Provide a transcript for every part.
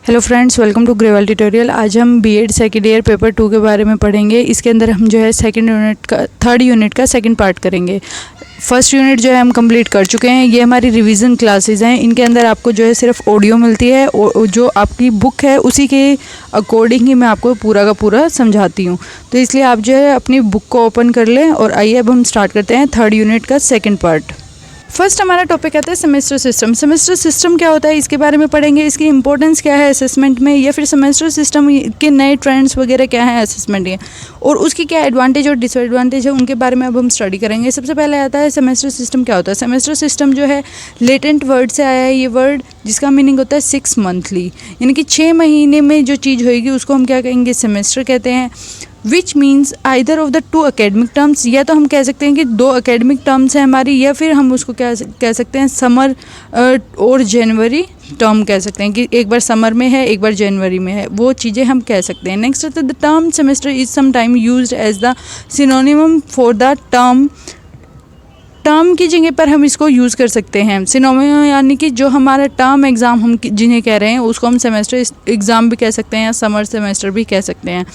Hello friends, welcome to Grewal tutorial. आज हम BEd second year paper 2 के बारे में पढ़ेंगे। इसके अंदर हम जो है थर्ड यूनिट का सेकंड पार्ट करेंगे। फर्स्ट यूनिट जो है हम कंप्लीट कर चुके हैं। ये हमारी रिवीजन क्लासेस हैं। इनके अंदर आपको जो है सिर्फ ऑडियो मिलती है और जो आपकी बुक है उसी के अकॉर्डिंग ही मैं आपको पूरा का पूरा समझाती हूँ। तो इसलिए आप जो है अपनी बुक को ओपन कर लें और आइए अब हम स्टार्ट करते हैं थर्ड यूनिट का सेकेंड पार्ट। फर्स्ट हमारा टॉपिक आता है सेमेस्टर सिस्टम। सेमेस्टर सिस्टम क्या होता है इसके बारे में पढ़ेंगे। इसकी इंपॉर्टेंस क्या है असेसमेंट में, या फिर सेमेस्टर सिस्टम के नए ट्रेंड्स वगैरह क्या है असेसमेंट में, और उसकी क्या एडवांटेज और डिसएडवांटेज है उनके बारे में अब हम स्टडी करेंगे। सबसे पहले आता है सेमेस्टर सिस्टम क्या होता है। सेमेस्टर सिस्टम जो है लेटेंट वर्ड से आया है ये वर्ड, जिसका मीनिंग होता है 6 मंथली, यानी कि 6 महीने में जो चीज़ होएगी उसको हम क्या कहेंगे, सेमेस्टर कहते हैं। Which means either of the 2 academic terms, या तो हम कह सकते हैं कि 2 एकेडमिक टर्म्स हैं हमारी, या फिर हम उसको क्या कह सकते हैं समर और जनवरी टर्म कह सकते हैं कि एक बार समर में है एक बार जनवरी में है, वो चीज़ें हम कह सकते हैं। Next the term semester is some time used as the synonym for the term की जगह पर हम इसको यूज़ कर सकते हैं। सिनोनिम यानी कि जो हमारा टर्म एग्ज़ाम हम जिन्हें कह रहे हैं उसको हम सेमेस्टर एग्ज़ाम भी कह सकते हैं या समर सेमेस्टर भी कह सकते हैं।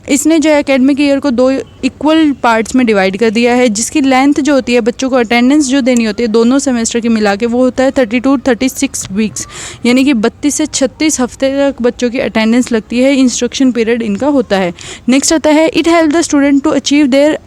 इसने जो है एकेडमिक ईयर को 2 इक्वल पार्ट्स में डिवाइड कर दिया है, जिसकी लेंथ जो होती है बच्चों को अटेंडेंस जो देनी होती है दोनों सेमेस्टर की मिला के वो होता है 36 वीक्स, यानी कि 32 से 36 हफ्ते तक बच्चों की अटेंडेंस लगती है। इंस्ट्रक्शन पीरियड इनका होता है। नेक्स्ट आता है it help the student to achieve their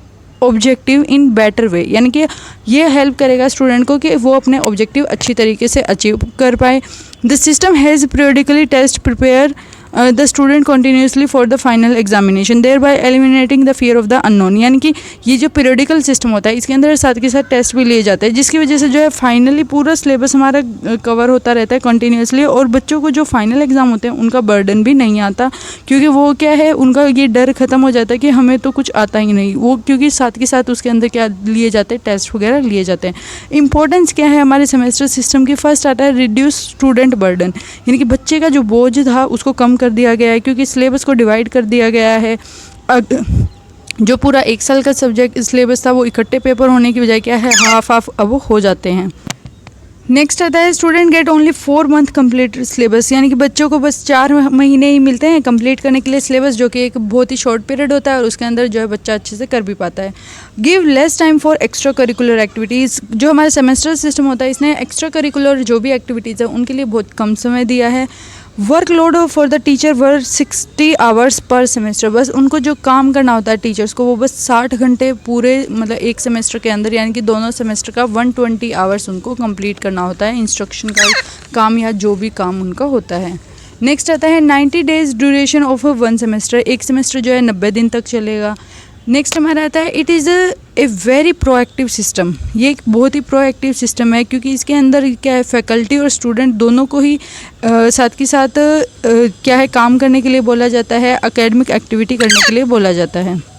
objective in better way, यानी कि ये हेल्प करेगा स्टूडेंट को कि वो अपने ऑब्जेक्टिव अच्छी तरीके से अचीव कर पाए। The system has periodically test prepare the student continuously for the final examination thereby eliminating the fear of the unknown, यानी कि ये जो पीरियडिकल सिस्टम होता है इसके अंदर साथ के साथ टेस्ट भी लिए जाते हैं, जिसकी वजह से जो है फाइनली पूरा सिलेबस हमारा कवर होता रहता है कंटिन्यूसली, और बच्चों को जो फाइनल एग्जाम होते हैं उनका बर्डन भी नहीं आता, क्योंकि वो क्या है उनका ये डर खत्म हो जाता है कि हमें तो कुछ आता ही नहीं, वो क्योंकि साथ के साथ उसके अंदर क्या लिए जाते हैं, टेस्ट वगैरह लिए जाते हैं। इंपॉर्टेंस क्या है हमारे सेमेस्टर सिस्टम की। फर्स्ट आता है रिड्यूस स्टूडेंट बर्डन, यानी कि बच्चे का जो बोझ था उसको कम कर दिया गया है, क्योंकि सिलेबस को डिवाइड कर दिया गया है। जो पूरा 1 साल का सब्जेक्ट सिलेबस था वो इकट्ठे पेपर होने की बजाय क्या है हाफ अब हो जाते हैं। नेक्स्ट आता है student get only 4 month complete syllabus, यानी कि बच्चों को बस 4 महीने ही मिलते हैं कंप्लीट करने के लिए सिलेबस, जो कि एक बहुत ही शॉर्ट पीरियड होता है और उसके अंदर जो है बच्चा अच्छे से कर भी पाता है। Give less time for extra curricular activities, जो हमारा सेमेस्टर सिस्टम होता है इसने एक्स्ट्रा करिकुलर जो भी एक्टिविटीज़ है उनके लिए बहुत कम समय दिया है। Workload for the teacher were 60 hours per semester, बस उनको जो काम करना होता है टीचर्स को वो बस 60 घंटे पूरे मतलब एक सेमेस्टर के अंदर, यानी कि दोनों सेमेस्टर का 120 आवर्स उनको कंप्लीट करना होता है, इंस्ट्रक्शन का काम या जो भी काम उनका होता है। नेक्स्ट आता है 90 डेज ड्यूरेशन ऑफ 1 सेमेस्टर, एक सेमेस्टर जो है 90 दिन तक चलेगा। नेक्स्ट हमारा आता है it is a very proactive system, ये एक बहुत ही प्रोएक्टिव सिस्टम है, क्योंकि इसके अंदर क्या है फैकल्टी और स्टूडेंट दोनों को ही साथ के साथ क्या है काम करने के लिए बोला जाता है, एकेडमिक एक्टिविटी करने के लिए बोला जाता है।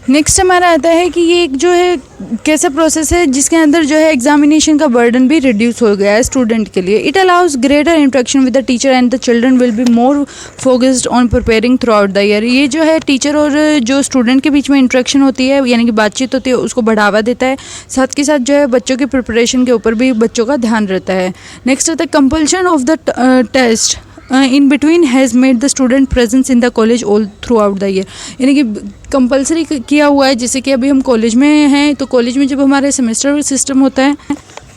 नेक्स्ट हमारा आता है कि ये एक जो है कैसा प्रोसेस है जिसके अंदर जो है एग्जामिनेशन का बर्डन भी रिड्यूस हो गया है स्टूडेंट के लिए। It allows greater interaction with the teacher and the children will be more focused on preparing through out the year, ये जो है टीचर और जो स्टूडेंट के बीच में इंटरेक्शन होती है यानी कि बातचीत होती है उसको बढ़ावा देता है, साथ के साथ जो है बच्चों की प्रिपरेशन के ऊपर भी बच्चों का ध्यान रहता है। नेक्स्ट आता है compulsion of the test in between has made the student presence in the college all throughout the year, यानी कि कंपलसरी किया हुआ है। जैसे कि अभी हम कॉलेज में हैं तो कॉलेज में जब हमारे सेमेस्टर सिस्टम होता है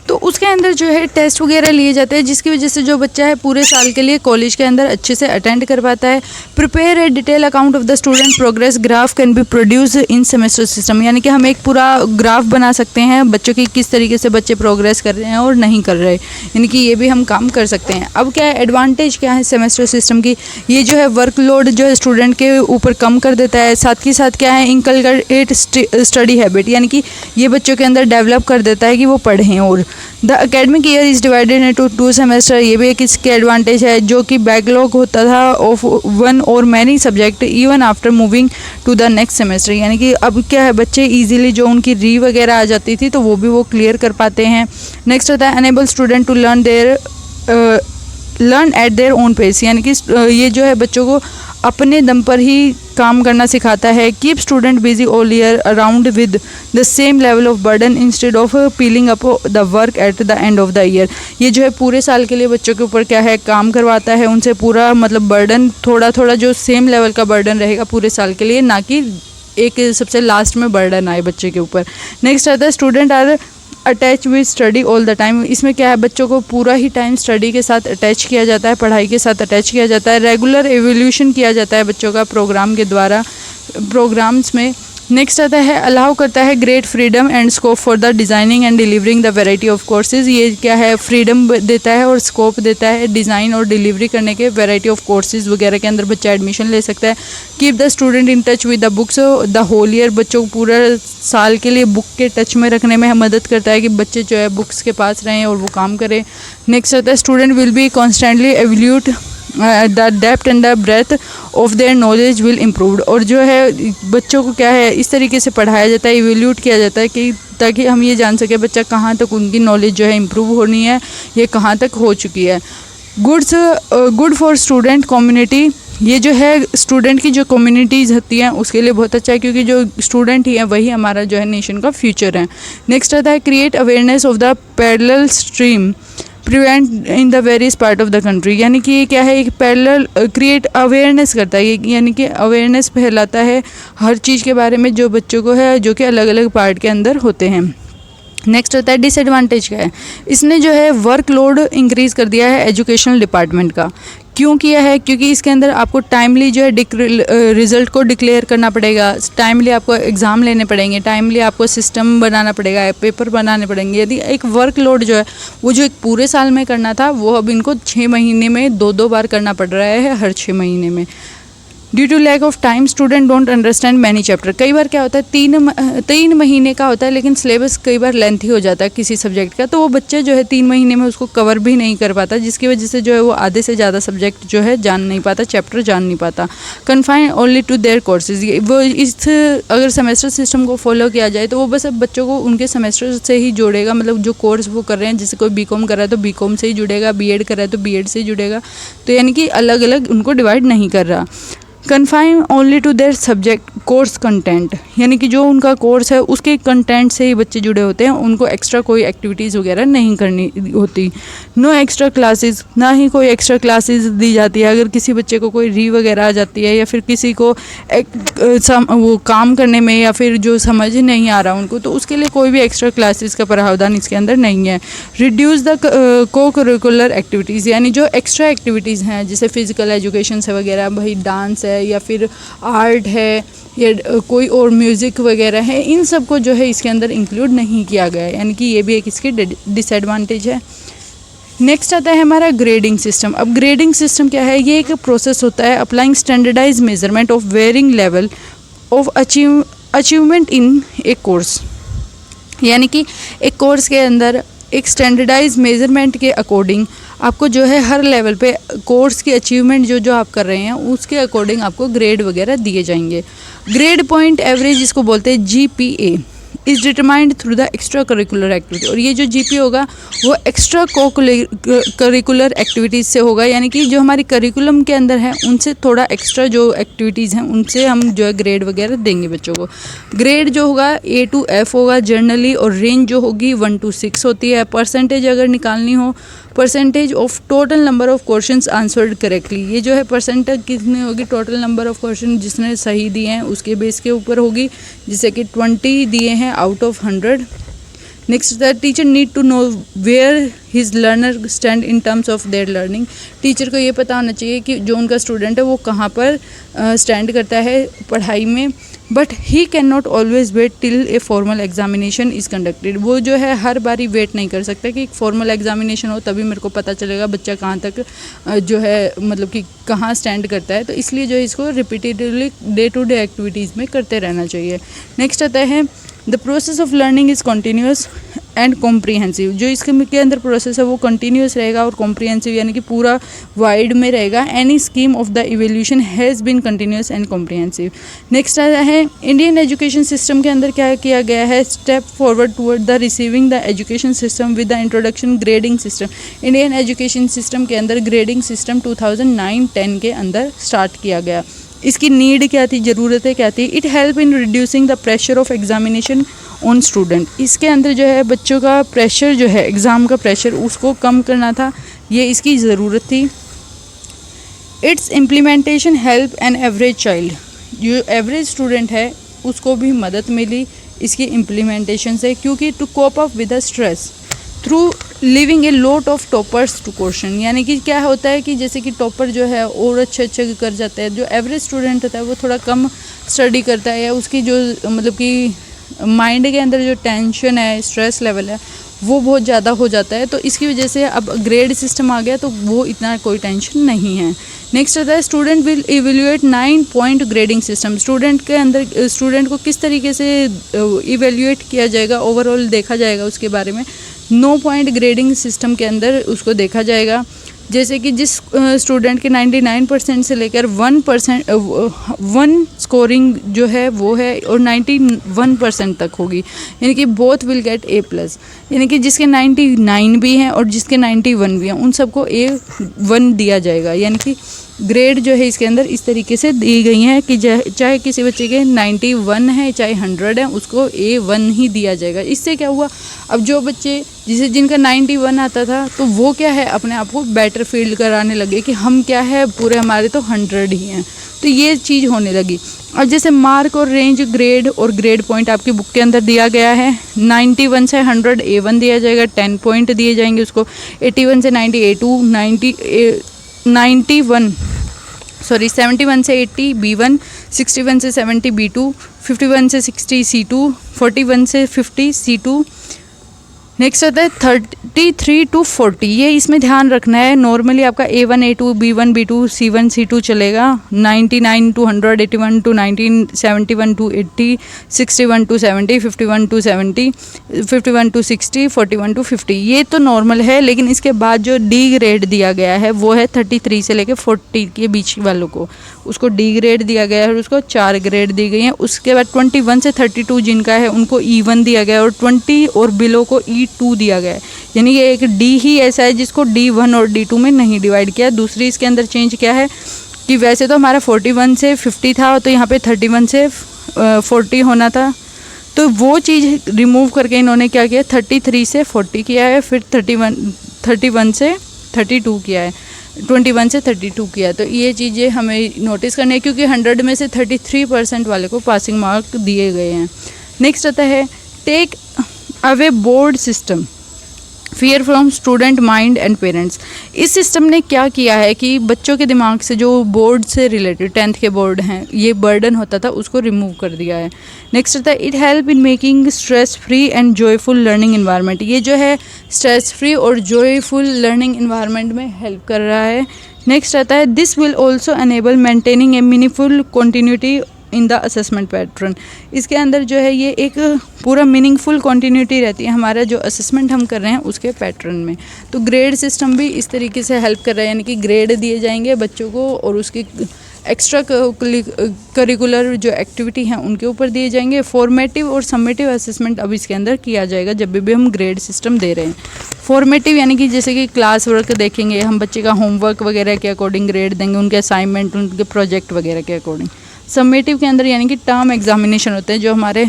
तो उसके अंदर जो है टेस्ट वगैरह लिए जाते हैं, जिसकी वजह से जो बच्चा है पूरे साल के लिए कॉलेज के अंदर अच्छे से अटेंड कर पाता है। Prepare a detail account of the student progress graph can be produce in semester system, यानी कि हम एक पूरा ग्राफ बना सकते हैं बच्चों की किस तरीके से बच्चे प्रोग्रेस कर रहे हैं और नहीं कर रहे, यानी कि ये भी हम काम कर सकते हैं। अब क्या है एडवांटेज क्या है सेमेस्टर सिस्टम की, ये जो है वर्कलोड जो है स्टूडेंट के ऊपर कम कर देता है, साथ के साथ क्या है इनकलकेट स्टडी हैबिट, यानी कि ये बच्चों के अंदर डेवलप कर देता है कि वो पढ़ें। और the academic year is divided into 2 semester, ये भी एक इसके एडवांटेज है, जो कि बैकलॉग होता था ऑफ 1 और many subject even after moving to the next semester, यानी कि अब क्या है बच्चे इजीली जो उनकी री वगैरह आ जाती थी तो वो भी वो क्लियर कर पाते हैं। नेक्स्ट होता है enable student to learn at their own pace, यानी कि ये जो है बच्चों को अपने दम पर ही काम करना सिखाता है। Keep student busy all year around with the same level of burden instead of piling up the work at the end of the year. ये जो है पूरे साल के लिए बच्चों के ऊपर क्या है काम करवाता है, उनसे पूरा मतलब बर्डन थोड़ा थोड़ा जो सेम लेवल का बर्डन रहेगा पूरे साल के लिए, ना कि एक सबसे लास्ट में बर्डन आए बच्चे के ऊपर। नेक्स्ट आता है student are attach with study all the time. इसमें क्या है बच्चों को पूरा ही टाइम स्टडी के साथ अटैच किया जाता है, पढ़ाई के साथ अटैच किया जाता है। रेगुलर एवोल्यूशन किया जाता है बच्चों का प्रोग्राम के द्वारा, प्रोग्राम्स में। नेक्स्ट आता है अलाउ करता है great freedom and scope for the designing and delivering the variety of courses. ये क्या है फ्रीडम देता है और स्कोप देता है डिज़ाइन और डिलीवरी करने के, वैरायटी ऑफ कोर्सेज वगैरह के अंदर बच्चा एडमिशन ले सकता है। Keep the student in touch with the books the whole year. बच्चों को पूरा साल के लिए बुक के टच में रखने में मदद करता है कि बच्चे जो है बुक्स के पास रहें और वो काम करें। नेक्स्ट आता है student will be constantly evaluate the depth and the breadth of their knowledge will improve. और जो है बच्चों को क्या है इस तरीके से पढ़ाया जाता है, इवेल्यूट किया जाता है कि ताकि हम ये जान सकें बच्चा कहाँ तक उनकी नॉलेज जो है इम्प्रूव होनी है, ये कहाँ तक हो चुकी है। Good for student community. ये जो है स्टूडेंट की जो कम्युनिटीज़ होती हैं उसके लिए बहुत अच्छा है, क्योंकि जो स्टूडेंट ही है वही हमारा जो है नेशन का फ्यूचर है। नेक्स्ट आता है create awareness of the parallel stream prevent in the various part of the country. यानी कि ये क्या है एक पैरेलल क्रिएट अवेयरनेस करता है, यानी कि अवेयरनेस फैलाता है हर चीज़ के बारे में जो बच्चों को है, जो कि अलग अलग पार्ट के अंदर होते हैं। नेक्स्ट होता है डिसएडवांटेज का है, इसने जो है वर्कलोड इंक्रीज़ कर दिया है एजुकेशनल डिपार्टमेंट का। क्यों किया है? क्योंकि इसके अंदर आपको टाइमली जो है रिज़ल्ट को डिक्लेयर करना पड़ेगा, टाइमली आपको एग्ज़ाम लेने पड़ेंगे, टाइमली आपको सिस्टम बनाना पड़ेगा, पेपर बनाने पड़ेंगे। यदि एक वर्कलोड जो है वो जो एक पूरे साल में करना था वो अब इनको 6 महीने में 2-2 बार करना पड़ रहा है हर 6 महीने में। Due to lack of time student don't understand many chapter. कई बार क्या होता है 3 महीने का होता है लेकिन सिलेबस कई बार लेंथी हो जाता है किसी सब्जेक्ट का, तो वो बच्चे जो है 3 महीने में उसको कवर भी नहीं कर पाता, जिसकी वजह से जो है वो आधे से ज़्यादा सब्जेक्ट जो है जान नहीं पाता, चैप्टर जान नहीं पाता। Confine only to their courses. वो इस अगर सेमेस्टर सिस्टम को फॉलो किया जाए तो वो बस अब बच्चों को उनके सेमेस्टर से ही जोड़ेगा, मतलब जो कोर्स वो कर रहे हैं, जैसे कोई बीकॉम कर रहा है तो बीकॉम से ही जुड़ेगा, बीएड कर रहा है तो बीएड से ही जुड़ेगा, तो यानी कि अलग अलग उनको डिवाइड नहीं कर रहा। Confine only to their subject course content, यानी कि जो उनका कोर्स है उसके कंटेंट से ही बच्चे जुड़े होते हैं, उनको एक्स्ट्रा कोई एक्टिविटीज़ वगैरह नहीं करनी होती। नो एक्स्ट्रा क्लासेस, ना ही कोई एक्स्ट्रा क्लासेस दी जाती है। अगर किसी बच्चे को कोई री वगैरह आ जाती है या फिर किसी को वो काम करने में या फिर जो समझ नहीं आ रहा उनको, तो उसके लिए कोई भी एक्स्ट्रा क्लासेस का प्रावधान इसके अंदर नहीं है। रिड्यूस द को करिकुलर एक्टिविटीज़, यानी जो एक्स्ट्रा एक्टिविटीज़ हैं जैसे फिजिकल एजुकेशन से वगैरह, भाई डांस है या फिर आर्ट है या कोई और म्यूज़िक वगैरह है, इन सब को जो है इसके अंदर इंक्लूड नहीं किया गया है, यानी कि ये भी एक इसकी डिसएडवांटेज है। नेक्स्ट आता है हमारा ग्रेडिंग सिस्टम। अब ग्रेडिंग सिस्टम क्या है? ये एक प्रोसेस होता है applying standardize measurement of varying level of achievement in a course, यानी कि एक कोर्स के अंदर एक स्टैंडर्डाइज मेजरमेंट के अकॉर्डिंग आपको जो है हर लेवल पे कोर्स की अचीवमेंट जो आप कर रहे हैं उसके अकॉर्डिंग आपको ग्रेड वगैरह दिए जाएंगे। ग्रेड पॉइंट एवरेज इसको बोलते हैं GPA is determined through the extra curricular activity. और ये जो GPA होगा वो एक्स्ट्रा करिकुलर एक्टिविटीज़ से होगा, यानी कि जो हमारी करिकुलम के अंदर है उनसे थोड़ा एक्स्ट्रा जो एक्टिविटीज़ हैं उनसे हम जो है ग्रेड वगैरह देंगे बच्चों को। ग्रेड जो होगा A to F होगा जनरली, और रेंज जो होगी 1 to 6 होती है। परसेंटेज अगर निकालनी हो, percentage of total number of questions answered correctly, ये जो है परसेंटेज कितनी होगी टोटल नंबर ऑफ क्वेश्चन जिसने सही दिए हैं उसके बेस के ऊपर होगी, जैसे कि 20 दिए हैं out of 100। Next the teacher need to know where his learner stand in terms of their learning. Teacher को ये पता होना चाहिए कि जो उनका स्टूडेंट है वो कहाँ पर स्टैंड करता है पढ़ाई में। But he can not always wait till a formal examination is conducted. वो जो है हर बारी वेट नहीं कर सकता कि एक फॉर्मल एग्जामिनेशन हो तभी मेरे को पता चलेगा बच्चा कहाँ तक जो है मतलब कि कहाँ स्टैंड करता है, तो इसलिए जो इसको repeatedly day to day activities में करते रहना चाहिए। नेक्स्ट आता है the process of learning is continuous and comprehensive. जो इसके अंदर प्रोसेस है वो कंटिन्यूस रहेगा और कॉम्प्रीहेंसिव यानी कि पूरा वाइड में रहेगा। Any scheme of the evolution has been continuous and comprehensive. Next आता है इंडियन एजुकेशन सिस्टम के अंदर क्या किया गया है? Step forward toward the receiving the education system with the introduction grading system. Indian education system के अंदर ग्रेडिंग सिस्टम 2009-10 के अंदर स्टार्ट किया गया। इसकी नीड क्या थी, ज़रूरतें क्या थी। It help in reducing the pressure of examination on student. इसके अंदर जो है बच्चों का प्रेशर जो है, एग्ज़ाम का प्रेशर, उसको कम करना था, ये इसकी ज़रूरत थी। Its implementation help an average child, जो एवरेज स्टूडेंट है उसको भी मदद मिली इसकी इम्प्लीमेंटेशन से, क्योंकि to cope up with the stress through living a lot of toppers to question. यानी कि क्या होता है कि जैसे कि टॉपर जो है और अच्छे कर जाता है, जो एवरेज स्टूडेंट होता है वो थोड़ा कम स्टडी करता है, या उसकी जो मतलब कि माइंड के अंदर जो टेंशन है, स्ट्रेस लेवल है, वो बहुत ज़्यादा हो जाता है। तो इसकी वजह से अब ग्रेड सिस्टम आ गया तो वो इतना कोई टेंशन नहीं है। नेक्स्ट आता है student will evaluate 9 point grading system. Student के अंदर स्टूडेंट को किस तरीके से इवेल्युएट किया जाएगा, ओवरऑल देखा जाएगा उसके बारे में। 9 पॉइंट ग्रेडिंग सिस्टम के अंदर उसको देखा जाएगा। जैसे कि जिस स्टूडेंट के 99% से लेकर 1 स्कोरिंग जो है वो है और 91% तक होगी, यानी कि बोथ विल गेट A+। यानी कि जिसके 99 भी हैं और जिसके 91 भी हैं उन सबको A1 दिया जाएगा। यानी कि ग्रेड जो है इसके अंदर इस तरीके से दी गई हैं कि चाहे किसी बच्चे के 91 है चाहे 100 है, उसको A1 ही दिया जाएगा। इससे क्या हुआ, अब जो बच्चे जिनका 91 आता था तो वो क्या है अपने आप को बेटर फील कराने लगे कि हम क्या है पूरे हमारे तो 100 ही हैं, तो ये चीज़ होने लगी। और जैसे मार्क और रेंज ग्रेड और ग्रेड पॉइंट आपकी बुक के अंदर दिया गया है। 91 से 100 A1 दिया जाएगा, 10 पॉइंट दिए जाएंगे उसको। 81 से 90 A2, 71 से 80 B1, 61 से 70 B2, 51 से 60 C2, 41 से 50 C2। नेक्स्ट आता है 33 to 40। ये इसमें ध्यान रखना है, नॉर्मली आपका A1 A2 B1 B2 C1 C2 चलेगा। 99 to 100, 81 to 90, 71 to 80, 61 to 70, 51 to 70, 51 to 60, 41 to 50। ये तो नॉर्मल है, लेकिन इसके बाद जो डी ग्रेड दिया गया है वो है 33 से लेकर 40 के बीच वालों को, उसको डी ग्रेड दिया गया है और उसको 4 ग्रेड दी गई हैं। उसके बाद 21 से 32 जिनका है उनको E1 दिया गया है और 20 और बिलो को E2 दिया गया है। यानी कि एक डी ही ऐसा है जिसको D1 और D2 में नहीं डिवाइड किया। दूसरी इसके अंदर चेंज क्या है कि वैसे तो हमारा 41 से 50 था, तो यहाँ पे 31 से 40 होना था, तो वो चीज़ रिमूव करके इन्होंने क्या किया, 33 से 40 किया है, फिर 31 से 32 किया है, 21 से 32 किया। तो ये चीज़ें हमें नोटिस करनी है, क्योंकि 100 में से 33% वाले को पासिंग मार्क दिए गए हैं। नेक्स्ट आता है take away board system, fear from student mind and parents. इस सिस्टम ने क्या किया है कि बच्चों के दिमाग से जो बोर्ड से रिलेटेड 10th के बोर्ड हैं, ये बर्डन होता था, उसको रिमूव कर दिया है। नेक्स्ट आता है it help in making stress free and joyful learning environment. ये जो है स्ट्रेस फ्री और जॉयफुल लर्निंग इन्वायरमेंट में हेल्प कर रहा है। नेक्स्ट आता है this will also enable maintaining A meaningful continuity in the assessment pattern. इसके अंदर जो है ये एक पूरा मीनिंगफुल कंटिन्यूटी रहती है हमारा जो असेसमेंट हम कर रहे हैं उसके पैटर्न में। तो ग्रेड सिस्टम भी इस तरीके से हेल्प कर रहा है, यानी कि ग्रेड दिए जाएंगे बच्चों को और उसकी एक्स्ट्रा करिकुलर जो एक्टिविटी हैं उनके ऊपर दिए जाएंगे। फॉर्मेटिव और समेटिव असेसमेंट अब इसके अंदर किया जाएगा जब भी हम ग्रेड सिस्टम दे रहे हैं। फॉर्मेटिव यानी कि जैसे कि क्लास वर्क देखेंगे हम, बच्चे का होमवर्क वगैरह के अकॉर्डिंग ग्रेड देंगे, उनके असाइनमेंट, उनके प्रोजेक्ट वगैरह के अकॉर्डिंग। समेटिव के अंदर यानी कि टर्म एग्जामिनेशन होते हैं जो हमारे,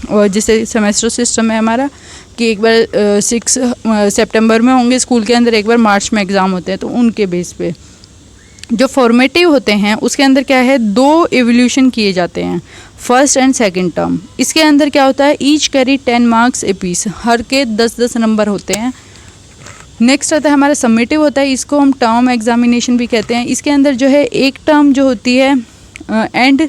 और जैसे सेमेस्टर सिस्टम है हमारा कि एक बार 6 सितंबर में होंगे स्कूल के अंदर, एक बार मार्च में एग्ज़ाम होते हैं, तो उनके बेस पे जो फॉर्मेटिव होते हैं उसके अंदर क्या है 2 एवोल्यूशन किए जाते हैं, फर्स्ट एंड सेकंड टर्म। इसके अंदर क्या होता है each carry 10 marks a piece, हर के 10-10 नंबर होते हैं। नेक्स्ट आता है हमारा समेटिव होता है, इसको हम टर्म एग्जामिनेशन भी कहते हैं। इसके अंदर जो है एक टर्म जो होती है and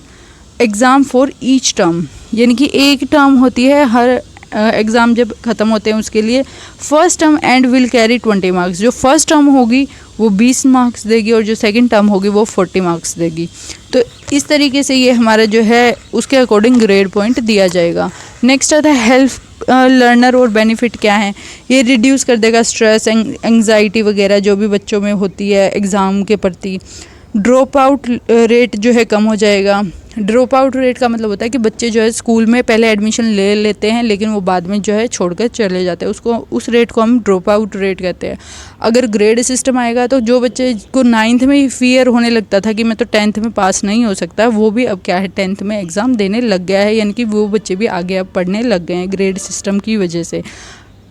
exam for each term, यानी कि एक टर्म होती है हर एग्ज़ाम जब ख़त्म होते हैं उसके लिए। First term and will carry 20 marks, जो फर्स्ट टर्म होगी वो 20 मार्क्स देगी और जो सेकंड टर्म होगी वो 40 मार्क्स देगी। तो इस तरीके से ये हमारा जो है उसके अकॉर्डिंग ग्रेड पॉइंट दिया जाएगा। नेक्स्ट आता है हेल्प लर्नर और बेनिफिट क्या है, ये रिड्यूस कर देगा स्ट्रेस, एंग्जाइटी वगैरह जो भी बच्चों में होती है एग्ज़ाम के प्रति। ड्रॉप आउट रेट जो है कम हो जाएगा। ड्रॉप आउट रेट का मतलब होता है कि बच्चे जो है स्कूल में पहले एडमिशन ले लेते हैं लेकिन वो बाद में जो है छोड़कर चले जाते हैं, उसको उस रेट को हम ड्रॉप आउट रेट कहते हैं। अगर ग्रेड सिस्टम आएगा तो जो बच्चे को 9th में ही फियर होने लगता था कि मैं तो 10th में पास नहीं हो सकता, वो भी अब क्या है 10th में एग्ज़ाम देने लग गया है, यानी कि वो बच्चे भी आगे अब पढ़ने लग गए हैं ग्रेड सिस्टम की वजह से।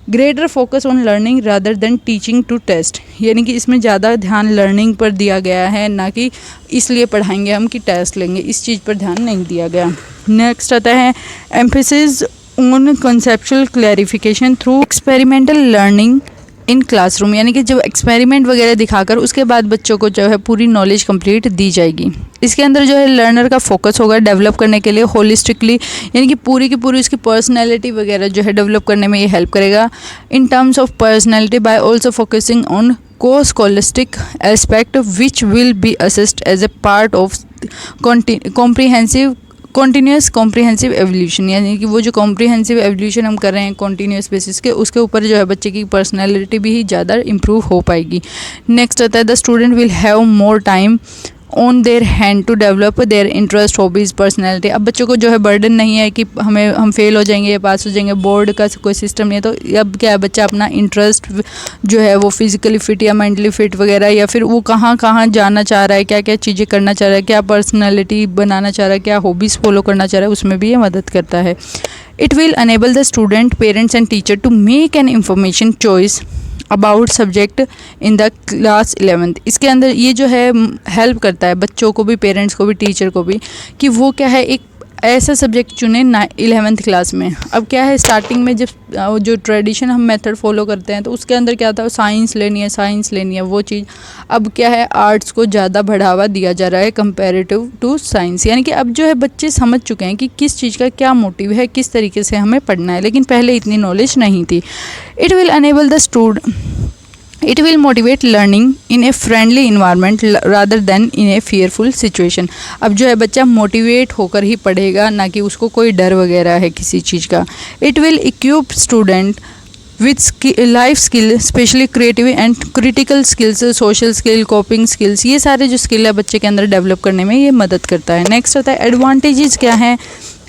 Grader focus on learning rather than teaching to test, यानी कि इसमें ज़्यादा ध्यान लर्निंग पर दिया गया है, ना कि इसलिए पढ़ाएंगे हम कि टेस्ट लेंगे, इस चीज़ पर ध्यान नहीं दिया गया। नेक्स्ट आता है emphasis on conceptual clarification through experimental learning in classroom, यानी कि जब एक्सपेरिमेंट वगैरह दिखाकर उसके बाद बच्चों को जो है पूरी नॉलेज कंप्लीट दी जाएगी। इसके अंदर जो है लर्नर का फोकस होगा डेवलप करने के लिए होलिस्टिकली, यानी कि पूरी की पूरी उसकी पर्सनैलिटी वगैरह जो है डेवलप करने में ये हेल्प करेगा। In terms of personality by also focusing on को scholastic aspect which will be assist as a part of continuous comprehensive evaluation, यानी कि वो जो कॉम्प्रिहेंसिव एवोल्यूशन हम कर रहे हैं कॉन्टीन्यूस बेसिस के, उसके ऊपर जो है बच्चे की पर्सनैलिटी भी ज़्यादा इंप्रूव हो पाएगी। नेक्स्ट आता है the student will have more time on their hand to develop their interest hobbies personality. अब बच्चों को जो है बर्डन नहीं है कि हम फेल हो जाएंगे या पास हो जाएंगे, बोर्ड का कोई सिस्टम नहीं है, तो अब क्या है बच्चा अपना इंटरेस्ट जो है वो फिजिकली फिट या मेंटली फिट वगैरह, या फिर वो कहाँ कहाँ जाना चाह रहा है, क्या क्या चीज़ें करना चाह रहा है, क्या पर्सनैलिटी बनाना चाह रहा है, क्या हॉबीज़ फॉलो करना चाह रहा है, उसमें भी ये मदद करता है। It will enable the student parents and teacher to make an information choice about subject in the class 11th। इसके अंदर ये जो है हेल्प करता है बच्चों को भी, पेरेंट्स को भी, टीचर को भी, कि वो क्या है एक ऐसा सब्जेक्ट चुने 11th क्लास में। अब क्या है स्टार्टिंग में जब जो ट्रेडिशन हम मेथड फॉलो करते हैं तो उसके अंदर क्या था साइंस लेनी है वो चीज़, अब क्या है आर्ट्स को ज़्यादा बढ़ावा दिया जा रहा है कंपैरेटिव टू साइंस, यानी कि अब जो है बच्चे समझ चुके हैं कि किस चीज़ का क्या मोटिव है, किस तरीके से हमें पढ़ना है, लेकिन पहले इतनी नॉलेज नहीं थी। It will enable the student It will motivate learning in a friendly environment rather than in a fearful situation। अब जो है बच्चा मोटिवेट होकर ही पढ़ेगा, ना कि उसको कोई डर वगैरह है किसी चीज़ का। It will equip student with life skill, specially creative and critical skills, social skill, coping skills, ये सारे जो स्किल है बच्चे के अंदर डेवलप करने में ये मदद करता है। नेक्स्ट आता है एडवांटेजेस क्या है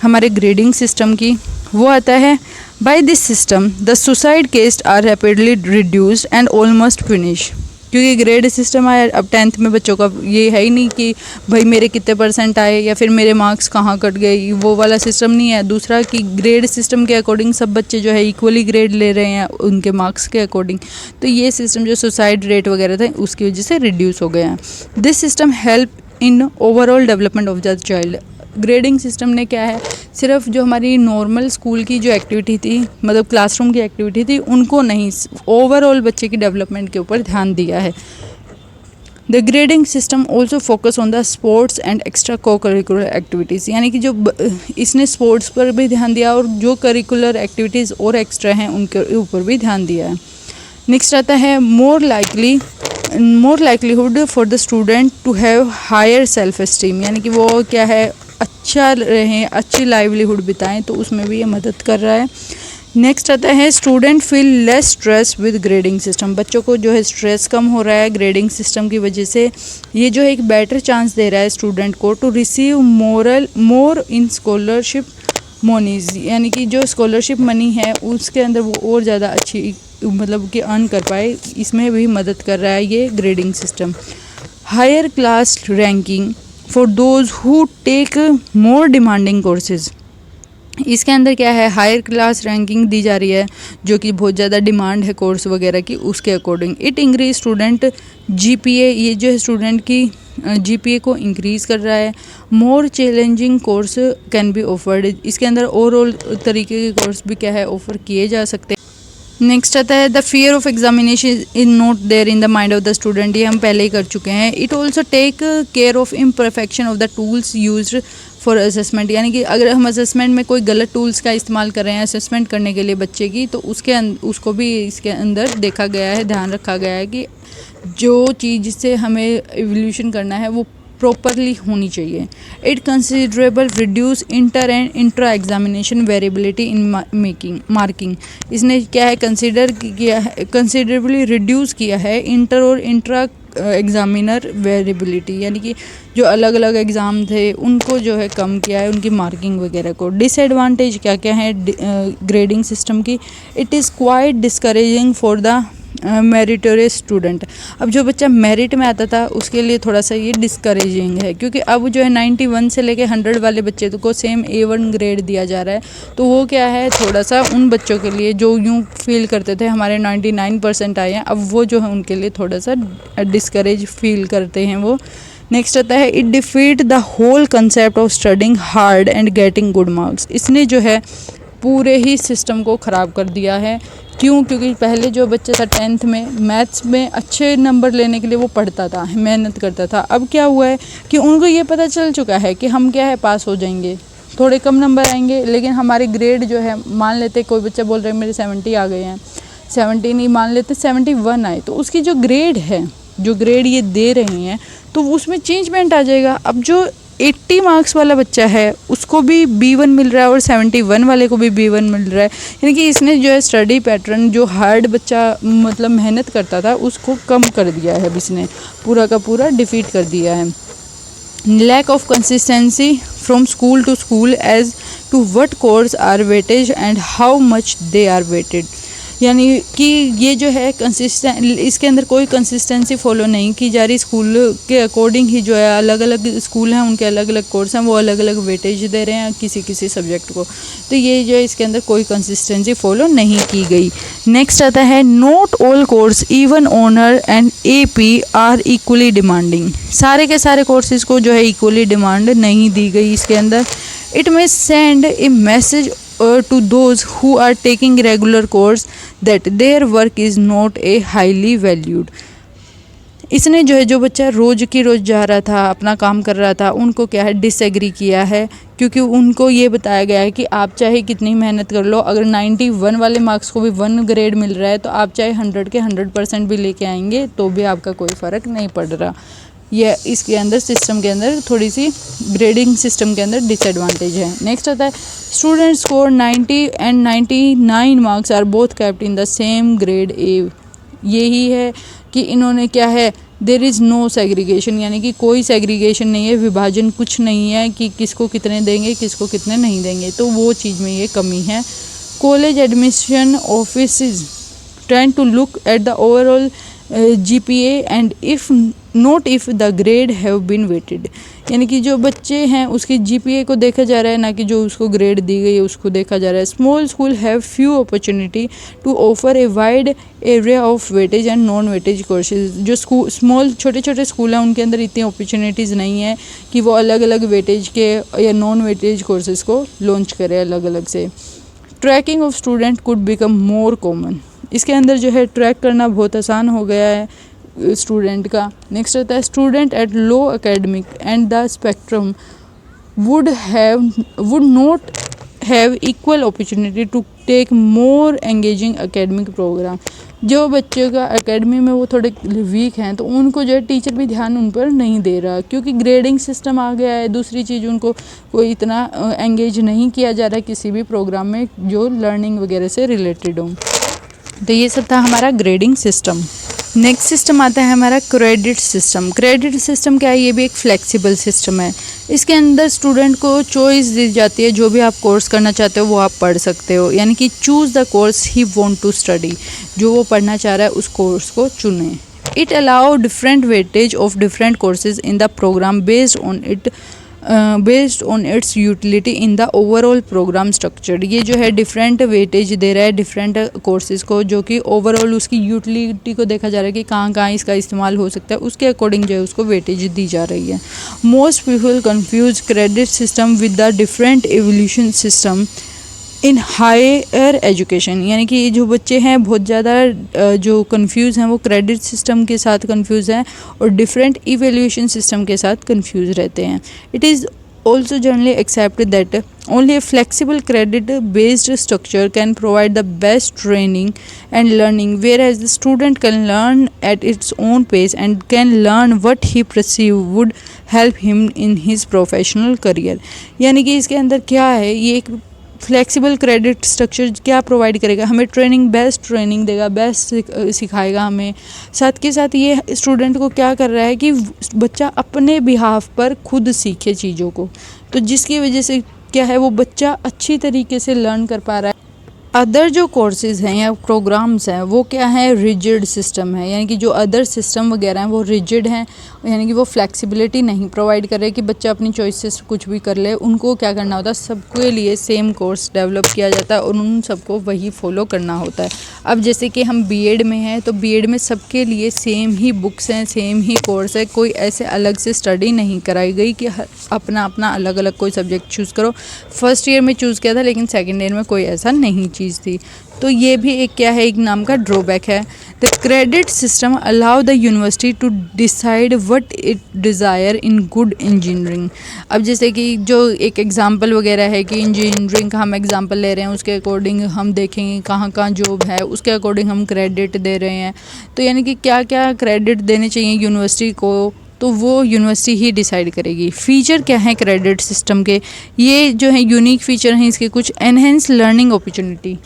हमारे ग्रेडिंग सिस्टम की, वो आता है by this system the suicide case are rapidly reduced and almost finish. क्योंकि ग्रेड सिस्टम आया, अब 10th में बच्चों का ये है ही नहीं कि भाई मेरे कितने परसेंट आए या फिर मेरे मार्क्स कहाँ कट गए, वो वाला सिस्टम नहीं है। दूसरा कि ग्रेड सिस्टम के अकॉर्डिंग सब बच्चे जो है इक्वली ग्रेड ले रहे हैं उनके मार्क्स के अकॉर्डिंग, तो ये सिस्टम जो सुसाइड रेट वगैरह था उसकी वजह से रिड्यूस हो गया है। This system help in overall development of the child. Grading system ने क्या है सिर्फ जो हमारी नॉर्मल स्कूल की जो एक्टिविटी थी, मतलब क्लासरूम की एक्टिविटी थी, उनको नहीं, ओवरऑल बच्चे की डेवलपमेंट के ऊपर ध्यान दिया है। The grading system also focus on the sports and extra को करिकुलर एक्टिविटीज़, यानी कि जो इसने स्पोर्ट्स पर भी ध्यान दिया और जो करिकुलर एक्टिविटीज़ और एक्स्ट्रा हैं उनके ऊपर भी ध्यान दिया है। नेक्स्ट आता है more likelihood for the student to have higher self esteem, यानी कि वो क्या है अच्छा रहें, अच्छी लाइवलीहुड बिताएं, तो उसमें भी ये मदद कर रहा है। नेक्स्ट आता है student feel less stress with grading system, बच्चों को जो है स्ट्रेस कम हो रहा है ग्रेडिंग सिस्टम की वजह से। ये जो है एक बेटर चांस दे रहा है स्टूडेंट को to receive more in scholarship moneys, यानी कि जो स्कॉलरशिप मनी है उसके अंदर वो और ज़्यादा अच्छी मतलब कि अर्न कर पाए, इसमें भी मदद कर रहा है ये grading system. Higher class ranking for those who take more demanding courses, इसके अंदर क्या है हायर क्लास रैंकिंग दी जा रही है जो कि बहुत ज़्यादा डिमांड है कोर्स वगैरह की, उसके according. It increase student GPA, ये जो है स्टूडेंट की जीपीए को इंक्रीज़ कर रहा है। More challenging course can be offered, इसके अंदर ओवरऑल तरीके के कोर्स भी क्या है ऑफर किए जा सकते हैं। नेक्स्ट आता है the fear of examination is not there in the mind of the student, ये हम पहले ही कर चुके हैं। It also take care of imperfection of the tools used for assessment, यानी कि अगर हम असेसमेंट में कोई गलत टूल्स का इस्तेमाल कर रहे हैं असेसमेंट करने के लिए बच्चे की, तो उसको भी इसके अंदर देखा गया है, ध्यान रखा गया है कि जो चीज़ जिससे हमें एवोल्यूशन करना है वो प्रॉपरली होनी चाहिए। It considerable reduce inter and intra examination variability in marking, इसने क्या है कंसिडरेबली रिड्यूस किया है इंटर और इंट्रा एग्ज़ामिनर वेरिएबिलिटी, यानी कि जो अलग अलग एग्ज़ाम थे उनको जो है कम किया है, उनकी मार्किंग वगैरह को। डिसएडवांटेज क्या क्या है ग्रेडिंग सिस्टम की? It is quite discouraging for the meritorious student. अब जो बच्चा मेरिट में आता था उसके लिए थोड़ा सा ये डिस्करेजिंग है, क्योंकि अब जो है 91 से लेके 100 वाले बच्चे को सेम A1 ग्रेड दिया जा रहा है। तो वो क्या है, थोड़ा सा उन बच्चों के लिए जो यूँ फील करते थे हमारे 99% आए हैं, अब वो जो है उनके लिए थोड़ा सा डिस्करेज फील करते हैं वो। नेक्स्ट आता है it defeat the whole concept of studying hard and getting good marks. इसने जो है पूरे ही सिस्टम को ख़राब कर दिया है। क्यों? क्योंकि पहले जो बच्चा था 10th में मैथ्स में अच्छे नंबर लेने के लिए वो पढ़ता था, मेहनत करता था। अब क्या हुआ है कि उनको ये पता चल चुका है कि हम क्या है पास हो जाएंगे, थोड़े कम नंबर आएंगे, लेकिन हमारे ग्रेड जो है, मान लेते कोई बच्चा बोल रहा है मेरे 70 आ गए हैं, 70 नहीं मान लेते 71 आए, तो उसकी जो ग्रेड है, जो ग्रेड ये दे रही हैं, तो उसमें चेंजमेंट आ जाएगा। अब जो 80 मार्क्स वाला बच्चा है उसको भी B1 मिल रहा है और 71 वाले को भी B1 मिल रहा है, यानी कि इसने जो है स्टडी पैटर्न जो हार्ड बच्चा मतलब मेहनत करता था उसको कम कर दिया है, अब इसने पूरा का पूरा डिफीट कर दिया है। Lack of consistency from school to school as to what course are weightage and how much they are weighted, यानी कि ये जो है इसके अंदर कोई कंसिस्टेंसी फॉलो नहीं की जा रही। स्कूल के अकॉर्डिंग ही जो है अलग अलग स्कूल हैं, उनके अलग अलग कोर्स हैं, वो अलग अलग वेटेज दे रहे हैं किसी किसी सब्जेक्ट को। तो ये जो है इसके अंदर कोई कंसिस्टेंसी फॉलो नहीं की गई। नेक्स्ट आता है not all course even honor and AP are equally demanding. सारे के सारे कोर्सेज को जो है इक्वली डिमांड नहीं दी गई इसके अंदर। It may send A message to those who are taking regular course that their work is not a highly valued। इसने जो है जो बच्चा रोज़ की रोज़ जा रहा था अपना काम कर रहा था उनको क्या है डिसएग्री किया है, क्योंकि उनको ये बताया गया है कि आप चाहे कितनी मेहनत कर लो, अगर 91 वाले मार्क्स को भी 1 ग्रेड मिल रहा है तो आप चाहे 100 के 100% भी लेके आएंगे तो भी आपका कोई फ़र्क नहीं पड़ रहा। यह इसके अंदर सिस्टम के अंदर थोड़ी सी ग्रेडिंग सिस्टम के अंदर डिसएडवांटेज है। नेक्स्ट आता है student score 90 and 99 marks are both kept in the same grade A। यही है कि इन्होंने क्या है देयर इज़ नो सेग्रीगेशन, यानी कि कोई सेग्रीगेशन नहीं है, विभाजन कुछ नहीं है कि किसको कितने देंगे किसको कितने नहीं देंगे, तो वो चीज़ में ये कमी है। College admission office trying to look at the overall GPA and if not if the grade have been weighted, यानी कि जो बच्चे हैं उसकी GPA को देखा जा रहा है, ना कि जो उसको ग्रेड दी गई है उसको देखा जा रहा है। Small school have few opportunity to offer a wide area of weightage and non weightage courses. जो स्मॉल छोटे छोटे स्कूल हैं उनके अंदर इतनी अपॉर्चुनिटीज़ नहीं है कि वो अलग अलग वेटेज के या नॉन वेटेज कोर्सेज़ को लॉन्च करें अलग अलग से। Tracking of student could become more common, इसके अंदर जो है ट्रैक करना बहुत आसान हो गया है स्टूडेंट का। नेक्स्ट आता है student at low academic end the spectrum would not have equal opportunity to take more engaging academic program. जो बच्चों का एकेडमी में वो थोड़े वीक हैं तो उनको जो है टीचर भी ध्यान उन पर नहीं दे रहा, क्योंकि ग्रेडिंग सिस्टम आ गया है। दूसरी चीज़ उनको कोई इतना एंगेज नहीं किया जा रहा है किसी भी प्रोग्राम में जो लर्निंग वगैरह से रिलेटेड हो। तो ये सब था हमारा ग्रेडिंग सिस्टम। नेक्स्ट सिस्टम आता है हमारा क्रेडिट सिस्टम। क्रेडिट सिस्टम क्या है? ये भी एक फ्लेक्सिबल सिस्टम है। इसके अंदर स्टूडेंट को चॉइस दी जाती है, जो भी आप कोर्स करना चाहते हो वो आप पढ़ सकते हो, यानी कि choose the course he want to study, जो वो पढ़ना चाह रहा है उस कोर्स को चुने। It allow different weightage of different courses in the program based on its utility in the overall program structure. ये जो है डिफरेंट वेटेज दे रहा है डिफरेंट कोर्सेज़ को, जो कि ओवरऑल उसकी यूटिलिटी को देखा जा रहा है कि कहाँ कहाँ इसका इस्तेमाल हो सकता है, उसके अकॉर्डिंग जो है उसको वेटेज दी जा रही है। Most people confuse credit system with the different evolution system in higher education, यानी कि जो बच्चे हैं बहुत ज़्यादा जो कंफ्यूज हैं वो क्रेडिट सिस्टम के साथ कंफ्यूज हैं और डिफरेंट इवेल्यूशन सिस्टम के साथ कंफ्यूज रहते हैं। It is also generally accepted that only a flexible credit based structure can provide the best training and learning, whereas the student can learn at its own pace and can learn what he perceive would help him in his professional career। यानी कि इसके अंदर क्या है, ये एक flexible credit structure क्या provide करेगा, हमें बेस्ट ट्रेनिंग देगा, बेस्ट सिखाएगा हमें। साथ के साथ ये स्टूडेंट को क्या कर रहा है कि बच्चा अपने बिहाफ पर खुद सीखे चीज़ों को, तो जिसकी वजह से क्या है वो बच्चा अच्छी तरीके से लर्न कर पा रहा है। अदर जो कोर्सेज हैं या प्रोग्राम्स हैं वो क्या है, रिजिड सिस्टम है, यानी कि जो अदर सिस्टम वगैरह हैं वो रिजिड हैं, यानी कि वो फ्लेक्सिबिलिटी नहीं प्रोवाइड कर रहे कि बच्चा अपनी चॉइस से कुछ भी कर ले। उनको क्या करना होता है, सबके लिए सेम कोर्स डेवलप किया जाता है और उन सबको वही फॉलो करना होता है। अब जैसे कि हम बीएड में हैं तो बीएड में सबके लिए सेम ही बुक्स हैं, सेम ही कोर्स है, कोई ऐसे अलग से स्टडी नहीं कराई गई कि अपना अपना अलग अलग कोई सब्जेक्ट चूज़ करो। फर्स्ट ईयर में चूज़ किया था लेकिन सेकेंड ईयर में कोई ऐसा नहीं चीज़ थी, तो ये भी एक क्या है, एक नाम का ड्रॉबैक है। The credit system allow the university to decide what it desire in good engineering. अब जैसे कि जो एक एग्जांपल वगैरह है कि इंजीनियरिंग का हम एग्जांपल ले रहे हैं, उसके अकॉर्डिंग हम देखेंगे कहाँ कहाँ जॉब है, उसके अकॉर्डिंग हम क्रेडिट दे रहे हैं। तो यानी कि क्या क्या क्रेडिट देने चाहिए यूनिवर्सिटी को, तो वो यूनिवर्सिटी ही डिसाइड करेगी। फ़ीचर क्या है क्रेडिट सिस्टम के, ये जो है यूनिक फ़ीचर हैं इसके कुछ। एनहेंस लर्निंग अपॉर्चुनिटी,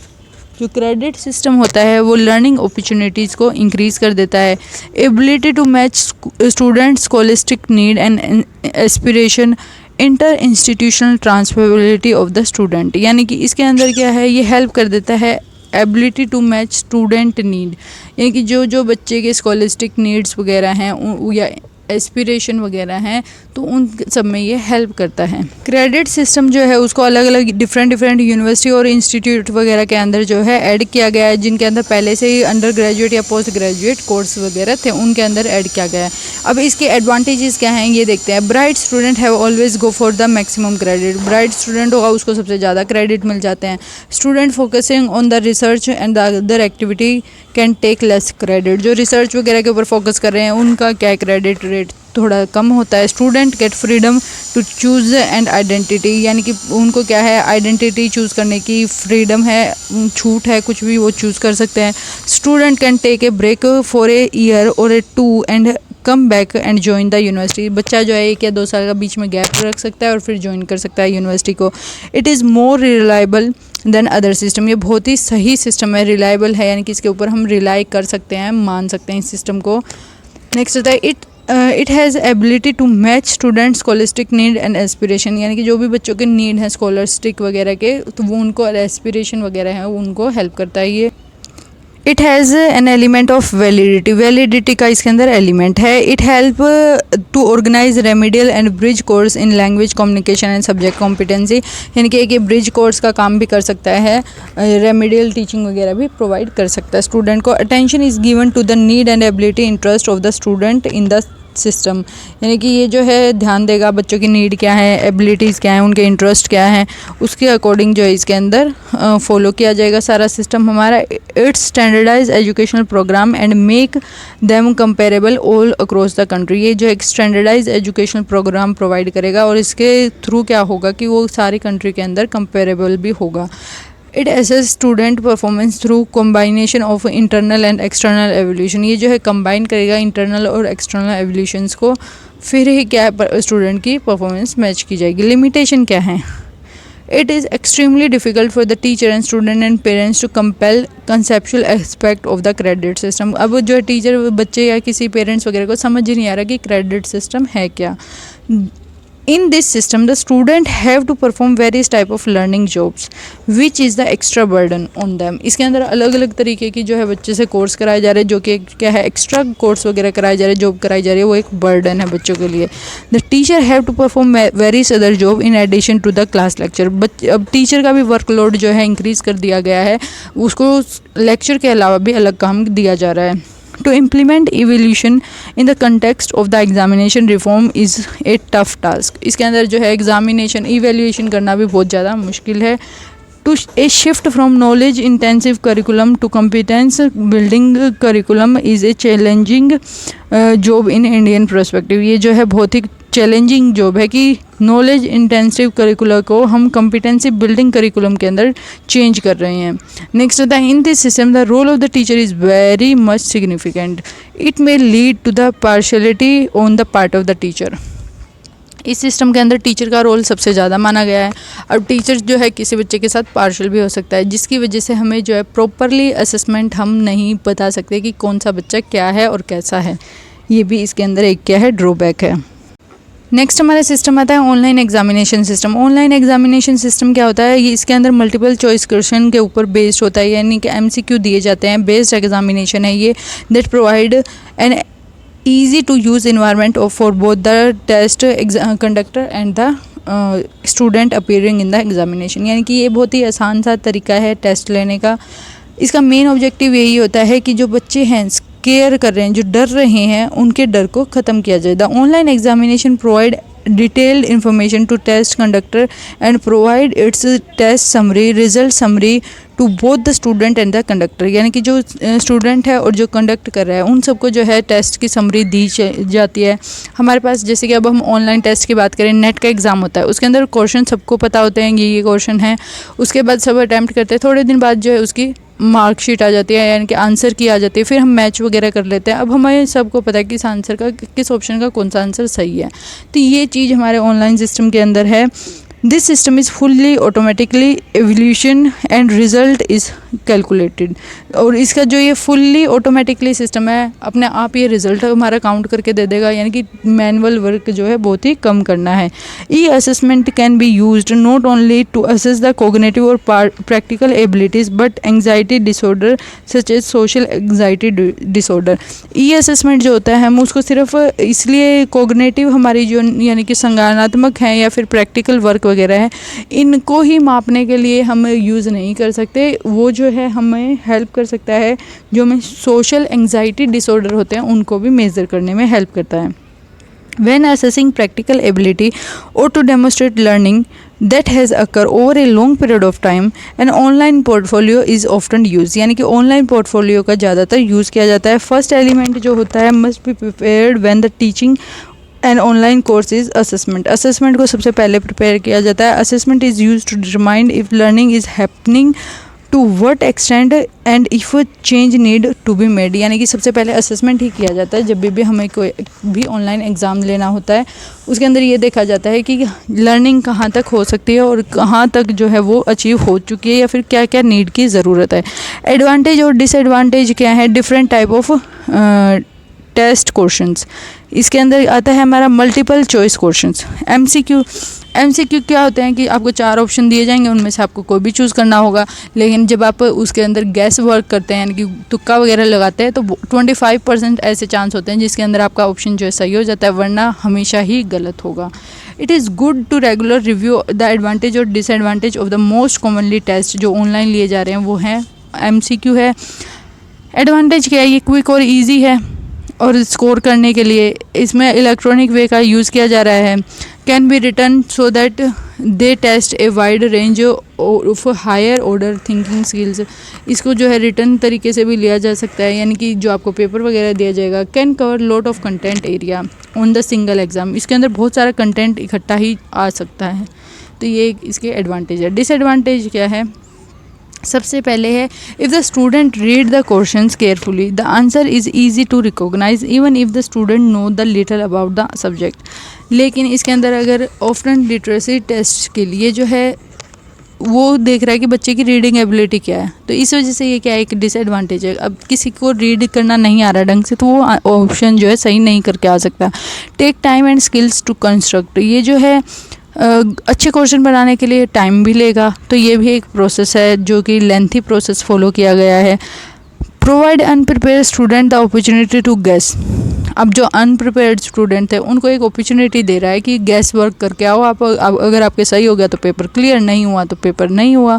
जो क्रेडिट सिस्टम होता है वो लर्निंग अपॉर्चुनिटीज़ को इंक्रीज़ कर देता है। Ability to match students scholastic need and aspiration, inter institutional transferability of the student, यानी कि इसके अंदर क्या है, ये हेल्प कर देता है ability to match student need, यानी कि जो जो बच्चे के स्कॉलिस्टिक नीड्स वगैरह हैं या एस्पिरेशन वगैरह हैं तो उन सब में ये हेल्प करता है। क्रेडिट सिस्टम जो है उसको अलग अलग डिफरेंट यूनिवर्सिटी और इंस्टीट्यूट वगैरह के अंदर जो है ऐड किया गया है, जिनके अंदर पहले से ही अंडर ग्रेजुएट या पोस्ट ग्रेजुएट कोर्स वगैरह थे उनके अंदर ऐड किया गया है। अब इसके एडवांटेजेस क्या हैं ये देखते हैं। Bright student have always go for the maximum credit, bright student होगा उसको सबसे ज़्यादा क्रेडिट मिल जाते हैं। Student focusing on the research and the other activity can take less credit, जो रिसर्च वगैरह के ऊपर फोकस कर रहे हैं उनका क्या क्रेडिट रेट थोड़ा कम होता है। Student get freedom to choose and identity, यानी कि उनको क्या है, आइडेंटिटी चूज़ करने की फ्रीडम है, छूट है, कुछ भी वो चूज़ कर सकते हैं। Student can take a break for a year or a 2 and come back and join the university, बच्चा जो है 1 या 2 साल का बीच में गैप रख सकता है और फिर ज्वाइन कर सकता है यूनिवर्सिटी को। It is more reliable then other system, ये बहुत ही सही सिस्टम है, रिलायबल है, यानी कि इसके ऊपर हम रिलाई कर सकते हैं, मान सकते हैं इस सिस्टम को। नेक्स्ट होता है it has ability to match students scholastic need and aspiration, यानी कि जो भी बच्चों के नीड हैं स्कॉलरस्टिक वगैरह के तो वो उनको एस्पिरेशन वगैरह है उनको हेल्प करता है ये। It has an element of validity का इसके अंदर एलिमेंट है। It help to organize remedial and bridge course in language communication and subject competency, यानी कि एक ब्रिज कोर्स का काम भी कर सकता है, रेमेडियल टीचिंग वगैरह भी प्रोवाइड कर सकता है स्टूडेंट को। Attention is given to the need and ability interest of the student in the system, यानी कि ये जो है ध्यान देगा बच्चों की नीड क्या है, एबिलिटीज़ क्या हैं, उनके इंटरेस्ट क्या हैं, उसके अकॉर्डिंग जो है इसके अंदर फॉलो किया जाएगा सारा सिस्टम हमारा। Its standardize educational program and make them comparable all across the country, ये जो एक स्टैंडर्डाइज एजुकेशनल प्रोग्राम प्रोवाइड करेगा और इसके थ्रू क्या होगा कि वो सारी कंट्री के अंदर कंपेरेबल भी होगा। It assess student performance through combination of internal and external evaluation, ये जो है कंबाइन करेगा इंटरनल और एक्सटर्नल एवोल्यूशंस को, फिर ही क्या स्टूडेंट की परफॉर्मेंस मैच की जाएगी। लिमिटेशन क्या है, it is extremely difficult for the teacher and student and parents to compel conceptual aspect of the credit system, अब जो है टीचर बच्चे या किसी पेरेंट्स वगैरह को समझ ही नहीं आ रहा कि क्रेडिट सिस्टम है क्या। In this system, the student have to perform various type of learning jobs, which is the extra burden on them. इसके अंदर अलग अलग तरीके की जो है बच्चे से कोर्स कराए जा रहे हैं, जो कि क्या है एक्स्ट्रा कोर्स वगैरह कराए जा रहे हैं, जॉब कराई जा रही है, वो एक बर्डन है बच्चों के लिए। The teacher have to perform various other job in addition to the class lecture. अब टीचर का भी वर्कलोड जो है इंक्रीज़ कर दिया गया है, उसको लेक्चर के अलावा भी अलग काम दिया जा रहा है। To implement evaluation in the context of the examination reform is a tough task. इसके अंदर जो है एग्जामिनेशन इवेल्यूएशन करना भी बहुत ज़्यादा मुश्किल है। To a shift from knowledge intensive curriculum to competence building curriculum is a challenging job in Indian perspective. ये जो है बहुत ही चैलेंजिंग जॉब है कि नॉलेज इंटेंसिव करिकुलर को हम कॉम्पिटेंसी बिल्डिंग करिकुलम के अंदर चेंज कर रहे हैं। नेक्स्ट होता है in this system the role of the teacher is very much significant, it may lead to the partiality on the part of the teacher. इस सिस्टम के अंदर टीचर का रोल सबसे ज़्यादा माना गया है। अब टीचर जो है किसी बच्चे के साथ पार्शियल भी हो सकता है, जिसकी वजह से हमें जो है प्रॉपरली असेसमेंट हम नहीं बता सकते कि कौन सा बच्चा क्या है और कैसा है। ये भी इसके अंदर एक क्या है, ड्रॉबैक है। नेक्स्ट हमारा सिस्टम आता है online examination system. Online examination system क्या होता है, ये इसके अंदर मल्टीपल चॉइस क्वेश्चन के ऊपर बेस्ड होता है, यानी कि MCQ दिए जाते हैं। बेस्ड एग्जामिनेशन है ये, that provide an easy to use environment for both the test conductor and the student appearing in the examination। यानी कि ये बहुत ही आसान सा तरीका है टेस्ट लेने का। इसका मेन ऑब्जेक्टिव यही होता है कि जो बच्चे हैं केयर कर रहे हैं, जो डर रहे हैं, उनके डर को ख़त्म किया जाए। The online examination provide detailed information to test conductor and provide its test summary result summary to both the student and the conductor. यानी कि जो स्टूडेंट है और जो कंडक्ट कर रहा है उन सबको जो है टेस्ट की समरी दी जाती है। हमारे पास जैसे कि अब हम ऑनलाइन टेस्ट की बात करें, नेट का एग्ज़ाम होता है, उसके अंदर क्वेश्चन सबको पता होते हैं ये क्वेश्चन है, उसके बाद सब अटैम्प्ट करते हैं, थोड़े दिन बाद जो है उसकी मार्कशीट आ जाती है, यानी कि आंसर की आ जाती है, फिर हम मैच वगैरह कर लेते हैं। अब हमें सबको पता है कि इस आंसर का किस ऑप्शन का कौन सा आंसर सही है। तो ये चीज़ हमारे ऑनलाइन सिस्टम के अंदर है। This system is fully automatically evolution and result is calculated. और इसका जो ये फुल्ली ऑटोमेटिकली सिस्टम है, अपने आप ये रिजल्ट हमारा काउंट करके दे देगा, यानी कि मैनुअल वर्क जो है बहुत ही कम करना है। E assessment can be used not only to assess the cognitive और practical abilities but anxiety disorder such as social anxiety disorder. E assessment जो होता है हम उसको सिर्फ इसलिए कोग्निटिव हमारी जो यानी कि संज्ञानात्मक है या फिर प्रैक्टिकल वर्क वगैरह है, इनको ही मापने के लिए हम यूज़ नहीं कर सकते। वो जो है हमें हेल्प कर सकता है, जो हमें सोशल एंग्जाइटी डिसऑर्डर होते हैं उनको भी मेज़र करने में हेल्प करता है। When assessing practical ability or to demonstrate learning that has occurred over a long period of time, an online portfolio is often used। यानी कि ऑनलाइन पोर्टफोलियो का ज़्यादातर यूज़ किया जाता है। फर्स्ट एलिमेंट जो होता है must be prepared when the teaching and online course is assessment. Assessment को सबसे पहले प्रिपेयर किया जाता है। Assessment is use to determine if learning is happening to what extent and if change need to be made. यानी कि सबसे पहले असेसमेंट ही किया जाता है जब भी हमें कोई भी ऑनलाइन एग्ज़ाम लेना होता है। उसके अंदर ये देखा जाता है कि लर्निंग कहाँ तक हो सकती है और कहाँ तक जो है वो अचीव हो चुकी है या फिर क्या क्या नीड की ज़रूरत है। एडवांटेज और डिसएडवांटेज क्या है, different type of test questions. इसके अंदर आता है हमारा मल्टीपल चॉइस क्वेश्चंस। एमसीक्यू क्या होते हैं कि आपको 4 ऑप्शन दिए जाएंगे, उनमें से आपको कोई भी चूज़ करना होगा। लेकिन जब आप उसके अंदर गैस वर्क करते हैं यानी कि तुक्का वगैरह लगाते हैं तो 25% ऐसे चांस होते हैं जिसके अंदर आपका ऑप्शन जो है सही हो जाता है, वरना हमेशा ही गलत होगा। It is good to regular review the advantage और disadvantage of the most commonly test जो ऑनलाइन लिए जा रहे हैं, वो हैं MCQ है। एडवांटेज क्या है, ये क्विक और ईजी है और स्कोर करने के लिए इसमें इलेक्ट्रॉनिक वे का यूज़ किया जा रहा है। Can be return so that they test a wide range of higher order thinking skills. इसको जो है रिटर्न तरीके से भी लिया जा सकता है, यानी कि जो आपको पेपर वगैरह दिया जाएगा। Can cover lot of content area on the single exam. इसके अंदर बहुत सारा कंटेंट इकट्ठा ही आ सकता है, तो ये इसके एडवांटेज है। डिसएडवांटेज क्या है, सबसे पहले है if the student read the questions carefully the answer is easy to recognize even if the student know the little about the subject. लेकिन इसके अंदर अगर ऑफ्टन लिटरेसी टेस्ट के लिए जो है वो देख रहा है कि बच्चे की रीडिंग एबिलिटी क्या है, तो इस वजह से ये क्या है, एक डिसएडवांटेज है। अब किसी को रीड करना नहीं आ रहा ढंग से तो वो ऑप्शन जो है सही नहीं करके आ सकता। Take time and skills to construct, ये जो है अच्छे क्वेश्चन बनाने के लिए टाइम भी लेगा, तो ये भी एक प्रोसेस है जो कि लेंथी प्रोसेस फॉलो किया गया है। Provide unprepared student the opportunity to guess. अब जो अनप्रिपेयर्ड स्टूडेंट है उनको एक अपॉर्चुनिटी दे रहा है कि गैस वर्क करके आओ आप, अगर आपके सही हो गया तो पेपर क्लियर, नहीं हुआ तो पेपर नहीं हुआ।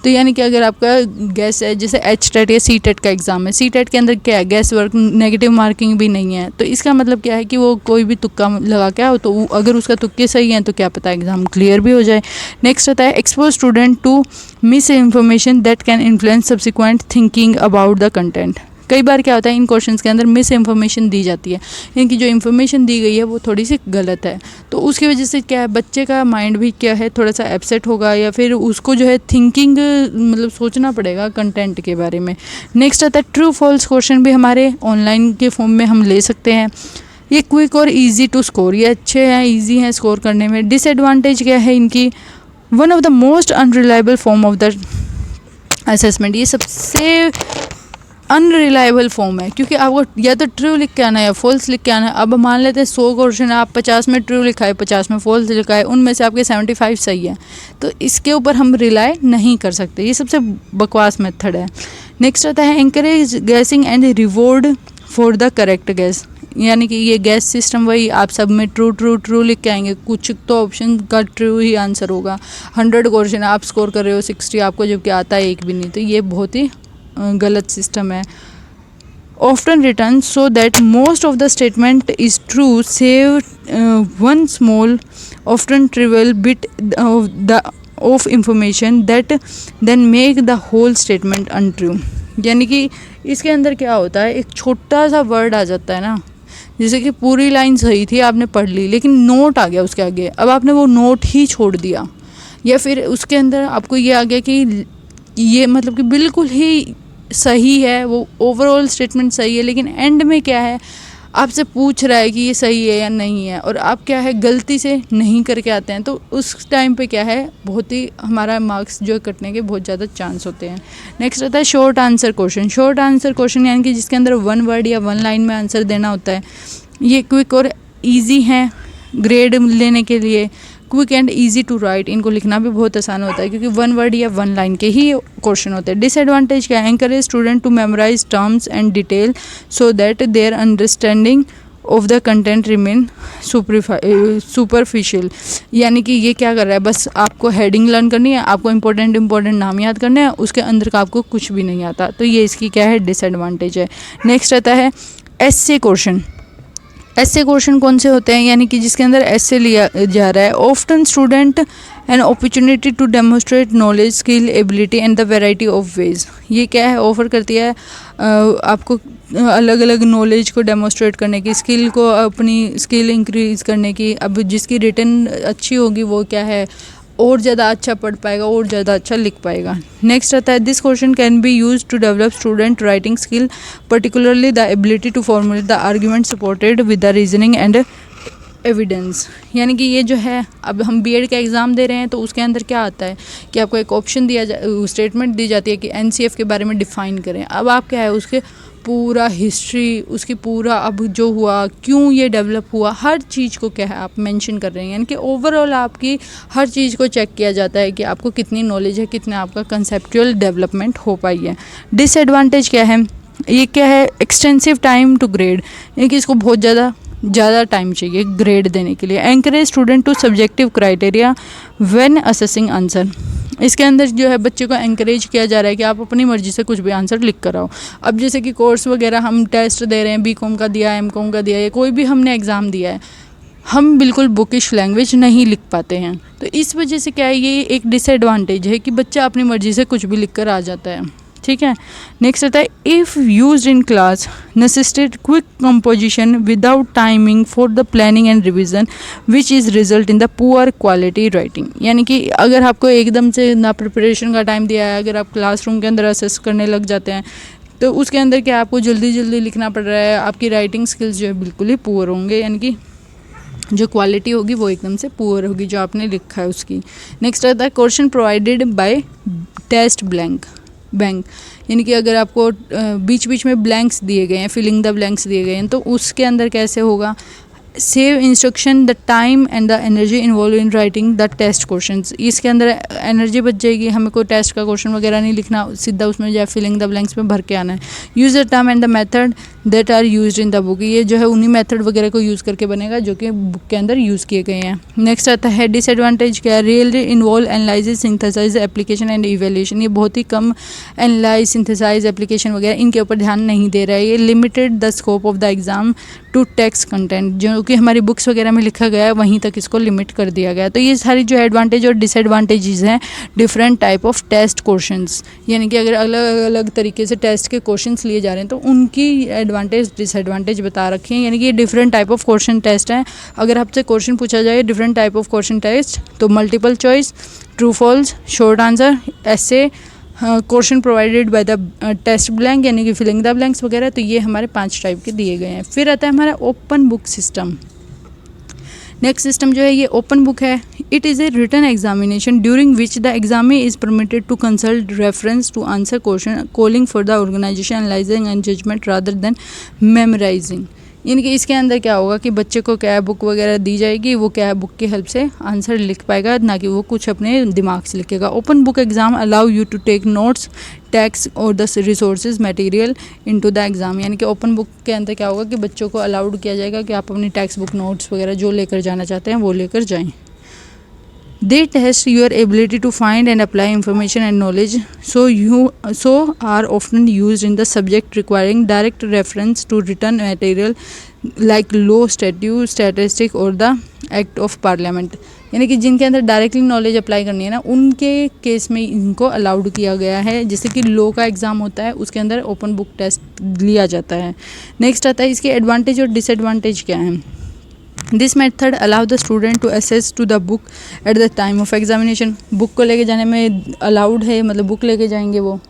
तो यानी कि अगर आपका गैस है, जैसे HTET या CTET का एग्ज़ाम है, CTET के अंदर क्या है, गैस वर्क, नेगेटिव मार्किंग भी नहीं है, तो इसका मतलब क्या है कि वो कोई भी तुक्का लगा के आओ, तो अगर उसका तुक्के सही हैं तो क्या पता एग्ज़ाम क्लियर भी हो जाए। नेक्स्ट आता है expose student to misinformation that can influence subsequent thinking about the content. कई बार क्या होता है इन क्वेश्चंस के अंदर मिस इन्फॉर्मेशन दी जाती है, यानी कि जो इन्फॉर्मेशन दी गई है वो थोड़ी सी गलत है, तो उसकी वजह से क्या है, बच्चे का माइंड भी क्या है थोड़ा सा अपसेट होगा, या फिर उसको जो है थिंकिंग मतलब सोचना पड़ेगा कंटेंट के बारे में। नेक्स्ट आता है ट्रू फॉल्स क्वेश्चन भी हमारे ऑनलाइन के फॉर्म में हम ले सकते हैं। ये क्विक और इजी टू स्कोर, ये अच्छे हैं, इजी हैं स्कोर करने में। डिसएडवांटेज क्या है इनकी, one of the most unreliable form of the assessment, ये सबसे अनरिलायबल फॉर्म है, क्योंकि आपको या तो ट्रू लिख के आना है या फॉल्स लिख के आना है। अब मान लेते हैं 100 क्वेश्चन है, आप 50 में ट्रू लिखा है, 50 में फॉल्स लिखा है, उनमें से आपके 75 सही है, तो इसके ऊपर हम रिलाई नहीं कर सकते। ये सबसे बकवास मेथड है। नेक्स्ट आता है encourage guessing and reward for the correct guess, यानी कि ये गैस सिस्टम वही, आप सब में ट्रू ट्रू ट्रू लिख के आएंगे, कुछ तो ऑप्शन का ट्रू ही आंसर होगा। 100 क्वेश्चन आप स्कोर कर रहे हो 60 आपको, जबकि आता है एक भी नहीं, तो ये बहुत ही गलत सिस्टम है। Often return so that most of the statement is true, save one small often trivial bit of information that then make the whole statement untrue. यानी कि इसके अंदर क्या होता है, एक छोटा सा वर्ड आ जाता है ना, जैसे कि पूरी लाइन सही थी आपने पढ़ ली, लेकिन नोट आ गया उसके आगे, अब आपने वो नोट ही छोड़ दिया, या फिर उसके अंदर आपको ये आ गया कि ये मतलब कि बिल्कुल ही सही है, वो ओवरऑल स्टेटमेंट सही है, लेकिन एंड में क्या है, आपसे पूछ रहा है कि ये सही है या नहीं है, और आप क्या है गलती से नहीं करके आते हैं, तो उस टाइम पे क्या है बहुत ही हमारा मार्क्स जो कटने के बहुत ज़्यादा चांस होते हैं। नेक्स्ट आता है short answer question. Short answer question यानी कि जिसके अंदर 1 वर्ड या 1 लाइन में आंसर देना होता है। ये क्विक और ईजी हैं ग्रेड लेने के लिए, quick and easy to write, इनको लिखना भी बहुत आसान होता है क्योंकि 1 वर्ड या 1 लाइन के ही क्वेश्चन होते हैं। डिसएडवांटेज क्या है, encourage student to memorise terms and detail so that their understanding of the content remain superficial, यानी कि ये क्या कर रहा है, बस आपको हेडिंग लर्न करनी है, आपको इंपॉर्टेंट नाम याद करने हैं, उसके अंदर का आपको कुछ भी नहीं आता, तो ये इसकी क्या है डिसएडवांटेज है। नेक्स्ट आता है एस्से क्वेश्चन। ऐसे क्वेश्चन कौन से होते हैं, यानी कि जिसके अंदर ऐसे लिया जा रहा है। Often student an opportunity to demonstrate knowledge, skill, ability and the variety of ways. ये क्या है, ऑफर करती है आपको अलग अलग नॉलेज को डेमोस्ट्रेट करने की, स्किल को अपनी स्किल इंक्रीज करने की। अब जिसकी रिटन अच्छी होगी वो क्या है और ज़्यादा अच्छा पढ़ पाएगा और ज़्यादा अच्छा लिख पाएगा। नेक्स्ट आता है this question can be use to develop student writing skill, particularly the ability to formulate the argument supported with the reasoning and evidence. यानी कि ये जो है, अब हम बीएड का एग्ज़ाम दे रहे हैं तो उसके अंदर क्या आता है कि आपको एक ऑप्शन स्टेटमेंट दी जाती है कि एनसीएफ के बारे में डिफ़ाइन करें। अब आप क्या है उसके पूरा हिस्ट्री, उसकी पूरा अब जो हुआ, क्यों ये डेवलप हुआ, हर चीज़ को क्या है आप मेंशन कर रहे हैं। यानी कि ओवरऑल आपकी हर चीज़ को चेक किया जाता है कि आपको कितनी नॉलेज है, कितना आपका कंसेप्चुअल डेवलपमेंट हो पाई है। डिसएडवांटेज क्या है, ये क्या है एक्सटेंसिव टाइम टू ग्रेड, यानी कि इसको बहुत ज़्यादा टाइम चाहिए ग्रेड देने के लिए। Encourage student to subjective criteria when assessing answer. इसके अंदर जो है बच्चे को एंकरेज किया जा रहा है कि आप अपनी मर्जी से कुछ भी आंसर लिख कर आओ। अब जैसे कि कोर्स वगैरह हम टेस्ट दे रहे हैं, बीकॉम का दिया, एमकॉम का दिया, या कोई भी हमने एग्ज़ाम दिया है, हम बिल्कुल बुकिश लैंग्वेज नहीं लिख पाते हैं, तो इस वजह से क्या है ये एक डिसएडवांटेज है कि बच्चा अपनी मर्जी से कुछ भी लिख कर आ जाता है। ठीक है। नेक्स्ट आता है if used in class necessitate quick composition without timing for the planning and revision which is result in the poor quality writing. यानी कि अगर आपको एकदम से ना प्रिपरेशन का टाइम दिया है, अगर आप क्लासरूम के अंदर असेस करने लग जाते हैं तो उसके अंदर क्या आपको जल्दी लिखना पड़ रहा है, आपकी राइटिंग स्किल्स जो है बिल्कुल ही पुअर होंगे, यानी कि जो क्वालिटी होगी वो एकदम से पुअर होगी जो आपने लिखा है उसकी। नेक्स्ट आता है question provided by test bank, यानी कि अगर आपको बीच बीच में ब्लैंक्स दिए गए हैं, फिलिंग द ब्लैंक्स दिए गए हैं, तो उसके अंदर कैसे होगा, save instruction the time and the energy involve in writing the test questions. इसके अंदर एनर्जी बच जाएगी, हमें कोई टेस्ट का क्वेश्चन वगैरह नहीं लिखना, सीधा उसमें जो है फिलिंग द ब्लैंक्स में भर के आना है। Use the term and the method that are used in the book, ये जो है उन्हीं मेथड वगैरह को यूज़ करके बनेगा जो कि बुक के अंदर यूज़ किए गए हैं। नेक्स्ट आता है डिसएडवांटेज क्या है, really involve analysis, synthesise, application and evaluation. ये बहुत ही कम एनालाइज, सिंथेसाइज, एप्लीकेशन वगैरह इनके ऊपर ध्यान नहीं दे रहा है। ये limited the scope of the exam to text content, जो कि हमारी बुक्स वगैरह में लिखा गया है वहीं तक इसको लिमिट कर दिया गया है। तो ये सारी जो एडवांटेज और डिसएडवांटेजेस हैं different type of test questions, यानी कि अगर अलग अलग तरीके से टेस्ट के क्वेश्चंस लिए जा रहे हैं तो उनकी एडवांटेज डिसएडवांटेज बता रखे हैं। यानी कि ये different type of question test हैं। अगर आपसे क्वेश्चन पूछा जाए different type of question test तो multiple choice, true false, short answer, ऐसे, question provided by the test blank यानी कि फिलिंग द ब्लैंक्स वगैरह। तो ये हमारे 5 टाइप के दिए गए हैं। फिर आता है हमारा open book system. Next system जो है ये ओपन बुक है। It is a written examination during which the examinee is permitted to consult reference to answer question calling for the organisation analysing and judgement rather than memorising. यानी कि इसके अंदर क्या होगा कि बच्चे को क्या बुक वगैरह दी जाएगी, वो क्या बुक की हेल्प से आंसर लिख पाएगा, ना कि वो कुछ अपने दिमाग से लिखेगा। Open book exam allow you to take notes text और the resources material into the exam. यानी कि ओपन बुक के अंदर क्या होगा कि बच्चों को अलाउड किया जाएगा कि आप अपनी टेक्स्ट बुक नोट्स वगैरह जो लेकर जाना चाहते हैं वो लेकर जाएँ। They test your ability to find and apply information and knowledge, so are often used in the subject requiring direct reference to written material like law, statute, statistic or the act of parliament। यानी कि जिनके अंदर directly knowledge apply करनी है ना, उनके case में इनको अलाउड किया गया है। जैसे कि लॉ का एग्ज़ाम होता है, उसके अंदर ओपन बुक टेस्ट लिया जाता है। नेक्स्ट आता है इसके एडवांटेज और डिसएडवांटेज क्या हैं। This method allow the student to access to the book at the time of examination. Book को लेके जाने में अलाउड है, मतलब बुक लेके जाएंगे वो।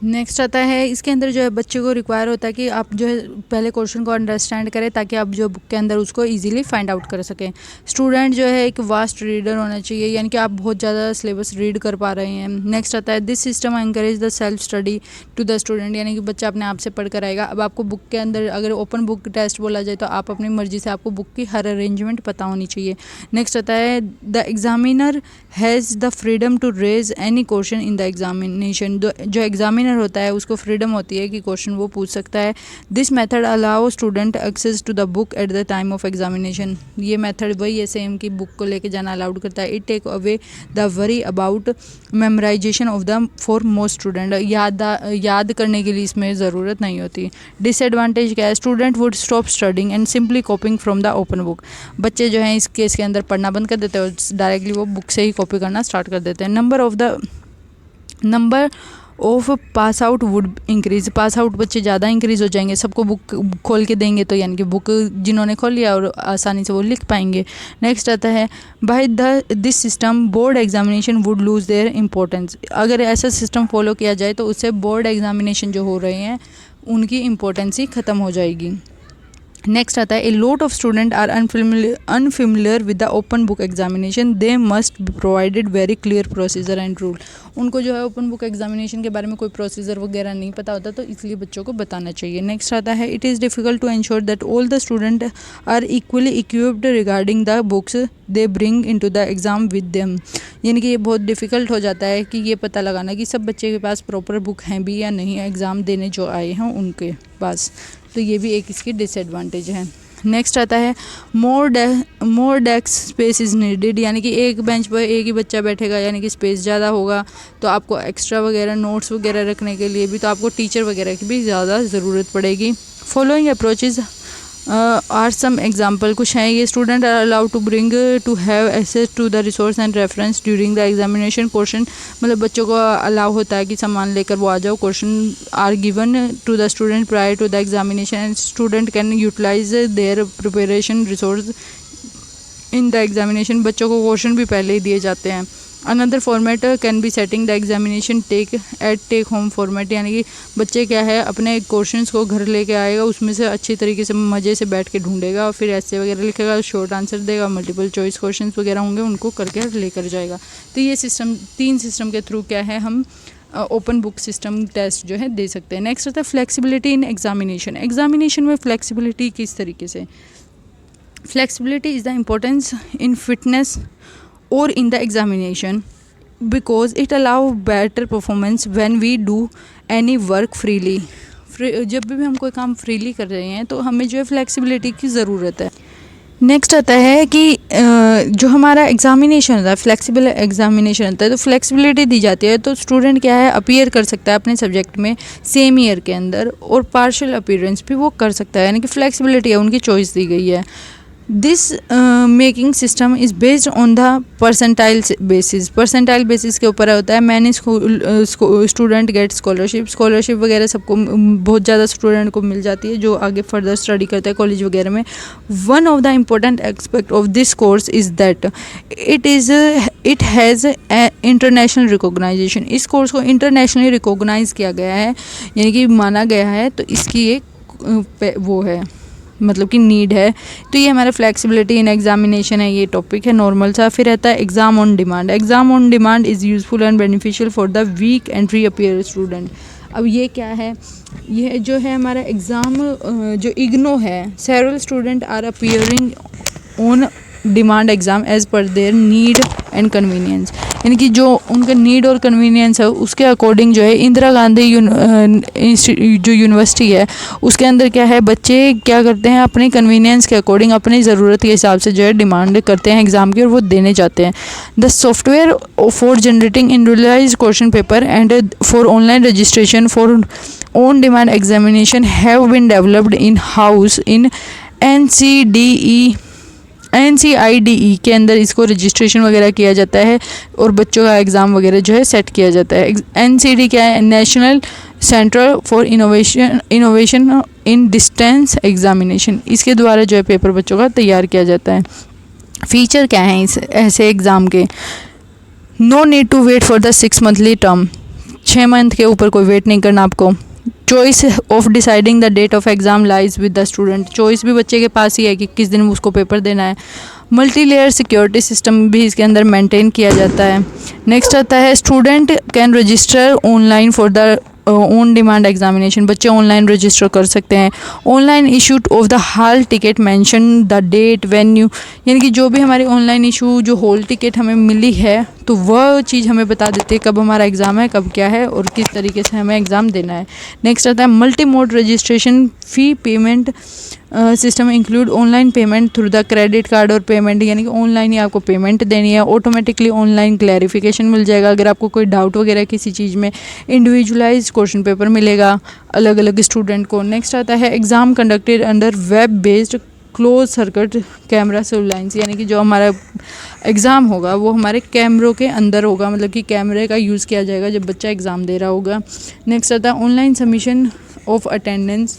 नेक्स्ट आता है इसके अंदर जो है बच्चे को रिक्वायर होता है कि आप जो है पहले क्वेश्चन को अंडरस्टैंड करें ताकि आप जो बुक के अंदर उसको इजीली फाइंड आउट कर सकें। स्टूडेंट जो है एक वास्ट रीडर होना चाहिए, यानी कि आप बहुत ज़्यादा सिलेबस रीड कर पा रहे हैं। नेक्स्ट आता है this system encourage the self study to the student, यानी कि बच्चा अपने आप से पढ़ कर आएगा। अब आपको बुक के अंदर अगर ओपन बुक टेस्ट बोला जाए तो आप अपनी मर्जी से, आपको बुक की हर अरेंजमेंट पता होनी चाहिए। नेक्स्ट आता है the examiner has the freedom to raise any question in the examination. जो एग्जामिनर होता है उसको फ्रीडम होती है कि क्वेश्चन वो पूछ सकता है। This method allow student access to the book at the time of examination. ये मेथड वही है सेम कि बुक को लेके जाना अलाउड करता है। It take away the worry about memorisation of the for most student. याद करने के लिए इसमें ज़रूरत नहीं होती। डिसएडवांटेज क्या है, student would stop studying and simply कॉपिंग from the open book. बच्चे जो हैं इस केस के अंदर पढ़ना बंद कर देते हैं और डायरेक्टली वो बुक से ही कॉपी करना स्टार्ट कर देते हैं। Number of pass out would increase. Pass out बच्चे ज़्यादा इंक्रीज हो जाएंगे, सबको बुक खोल के देंगे तो यानी कि बुक जिन्होंने खोल लिया और आसानी से वो लिख पाएंगे। नेक्स्ट आता है by this system board examination would lose their importance. अगर ऐसा सिस्टम फॉलो किया जाए तो उससे बोर्ड एग्जामिनेशन जो हो रहे हैं उनकी इम्पोर्टेंस ही ख़त्म हो जाएगी। नेक्स्ट आता है a lot of student are unfamiliar with the open book examination, they must be provided very clear procedure and rule. उनको जो है ओपन बुक एग्जामिनेशन के बारे में कोई प्रोसीजर वगैरह नहीं पता होता, तो इसलिए बच्चों को बताना चाहिए। नेक्स्ट आता है it is difficult to ensure that all the student are equally equipped regarding the books they bring into the exam with them. यानी कि ये बहुत डिफ़िकल्ट हो जाता है कि ये पता लगाना कि सब बच्चे के पास प्रॉपर बुक हैं भी या नहीं, एग्ज़ाम देने जो आए हैं उनके पास। तो ये भी एक इसकी डिसएडवांटेज है। नेक्स्ट आता है मोर डेस्क स्पेस इज़ नीडेड। यानी कि एक बेंच पर एक ही बच्चा बैठेगा, यानी कि स्पेस ज़्यादा होगा, तो आपको एक्स्ट्रा वगैरह नोट्स वगैरह रखने के लिए भी तो आपको टीचर वगैरह की भी ज़्यादा ज़रूरत पड़ेगी। Following approaches are some example कुछ हैं ये। Student are allowed to bring to have access to the resource and reference during the examination. Question मतलब बच्चों को अलाउ होता है कि सामान लेकर वो आ जाओ। Question are given to the student prior to the examination and student can utilise their preparation resource in the examination. बच्चों को क्वेश्चन भी पहले ही दिए जाते हैं। Another format can be setting the examination take home format. यानी कि बच्चे क्या है अपने क्वेश्चंस को घर लेके आएगा, उसमें से अच्छी तरीके से मज़े से बैठ के ढूंढेगा और फिर ऐसे वगैरह लिखेगा, शॉर्ट आंसर देगा, मल्टीपल चॉइस क्वेश्चंस वगैरह होंगे उनको करके लेकर जाएगा। तो ये सिस्टम 3 सिस्टम के थ्रू क्या है हम ओपन बुक सिस्टम टेस्ट जो है दे सकते हैं। नेक्स्ट होता है फ्लेक्सिबिलिटी इन एग्जामिनेशन। एग्जामिनेशन में फ्लेक्सिबिलिटी किस तरीके से, flexibility is the importance in fitness or in the examination because it allow better performance when we do any work freely। जब भी हम कोई काम फ्रीली कर रहे हैं तो हमें जो है फ्लेक्सिबिलिटी की ज़रूरत है। नेक्स्ट आता है कि जो हमारा एग्जामिनेशन होता है, फ्लेक्सिबल एग्जामिनेशन होता है, तो फ्लेक्सिबिलिटी दी जाती है तो स्टूडेंट क्या है अपीयर कर सकता है अपने सब्जेक्ट में सेम ईयर के अंदर और पार्शियल अपीयरेंस भी वो कर सकता है, यानी कि फ्लेक्सिबिलिटी है, उनकी चॉइस दी गई है। This making system is based on the percentile basis के ऊपर होता है। मैनी स्टूडेंट गेट स्कॉलरशिप वगैरह सबको बहुत ज़्यादा स्टूडेंट को मिल जाती है जो आगे फर्दर स्टडी करते हैं कॉलेज वगैरह में। One of the important aspect of this course is that it has international recognisation. इस कोर्स को इंटरनेशनली रिकॉग्नाइज किया गया है, यानी कि माना गया है, तो इसकी एक वो है, मतलब कि नीड है। तो ये हमारा फ्लेक्सिबिलिटी इन एग्जामिनेशन है, ये टॉपिक है नॉर्मल सा। फिर रहता है exam on demand. Exam on demand is useful and beneficial for the weak and free appear student. अब ये क्या है, ये जो है हमारा एग्ज़ाम जो इग्नो है, several student are appearing on demand exam as per their need and convenience, यानी कि जो उनका नीड और कन्वीनियंस है उसके अकॉर्डिंग जो है इंदिरा गांधी जो यूनिवर्सिटी है उसके अंदर क्या है, बच्चे क्या करते हैं अपने कन्वीनियंस के अकॉर्डिंग अपनी ज़रूरत के हिसाब से जो है डिमांड करते हैं एग्ज़ाम की और वो देने जाते हैं। The software for generating individualise question paper and for online registration for on demand examination have been developed in house इन NCIDE के अंदर इसको रजिस्ट्रेशन वगैरह किया जाता है और बच्चों का एग्ज़ाम वगैरह जो है सेट किया जाता है। NCD क्या है, national centre for innovation in distance examination. इसके द्वारा जो है पेपर बच्चों का तैयार किया जाता है। फीचर क्या है इस ऐसे एग्ज़ाम के, no need to wait for the 6 monthly term, 6 month के ऊपर कोई वेट नहीं करना आपको। Choice of deciding the date of exam lies with the student, choice भी बच्चे के पास ही है कि किस दिन उसको पेपर देना है। मल्टी लेयर सिक्योरिटी सिस्टम भी इसके अंदर मेंटेन किया जाता है। नेक्स्ट आता है student can register online for the on demand examination, बच्चे ऑनलाइन रजिस्टर कर सकते हैं। Online issued of the hall ticket mention the date venue, यानी कि जो भी हमारी ऑनलाइन इशू जो हॉल टिकट हमें मिली है तो वह चीज़ हमें बता देते हैं कब हमारा एग्ज़ाम है, कब क्या है और किस तरीके से हमें एग्ज़ाम देना है। नेक्स्ट आता है multi mode registration fee payment system include online payment through the credit card और पेमेंट, यानी कि ऑनलाइन ही आपको पेमेंट देनी है। ऑटोमेटिकली ऑनलाइन क्लैरिफिकेशन मिल जाएगा अगर आपको कोई डाउट वगैरह किसी चीज़ में। इंडिविजुअलाइज क्वेश्चन पेपर मिलेगा अलग अलग स्टूडेंट को। नेक्स्ट आता है exam conducted under web based close circuit camera surveillance, यानी कि जो हमारा एग्ज़ाम होगा वो हमारे कैमरों के अंदर होगा, मतलब कि कैमरे का यूज़ किया जाएगा जब बच्चा एग्ज़ाम दे रहा होगा। नेक्स्ट आता है online submission of attendance,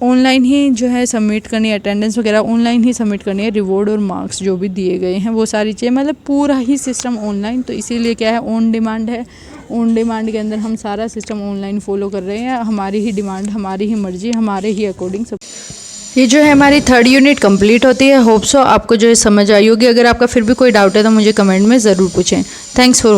online ही जो है सबमिट करनी है, अटेंडेंस वगैरह ऑनलाइन ही सबमिट करनी है। रिवॉर्ड और मार्क्स जो भी दिए गए हैं वो सारी चीज़ें, मतलब पूरा ही सिस्टम ऑनलाइन, तो इसीलिए क्या है ऑन डिमांड है। ऑन डिमांड के अंदर हम सारा सिस्टम ऑनलाइन फॉलो कर रहे हैं, हमारी ही डिमांड, हमारी ही मर्जी, हमारे ही अकॉर्डिंग सब। ये जो है हमारी 3rd यूनिट कंप्लीट होती है। होप सो आपको जो है समझ आई होगी। अगर आपका फिर भी कोई डाउट है तो मुझे कमेंट में ज़रूर पूछें। Thanks for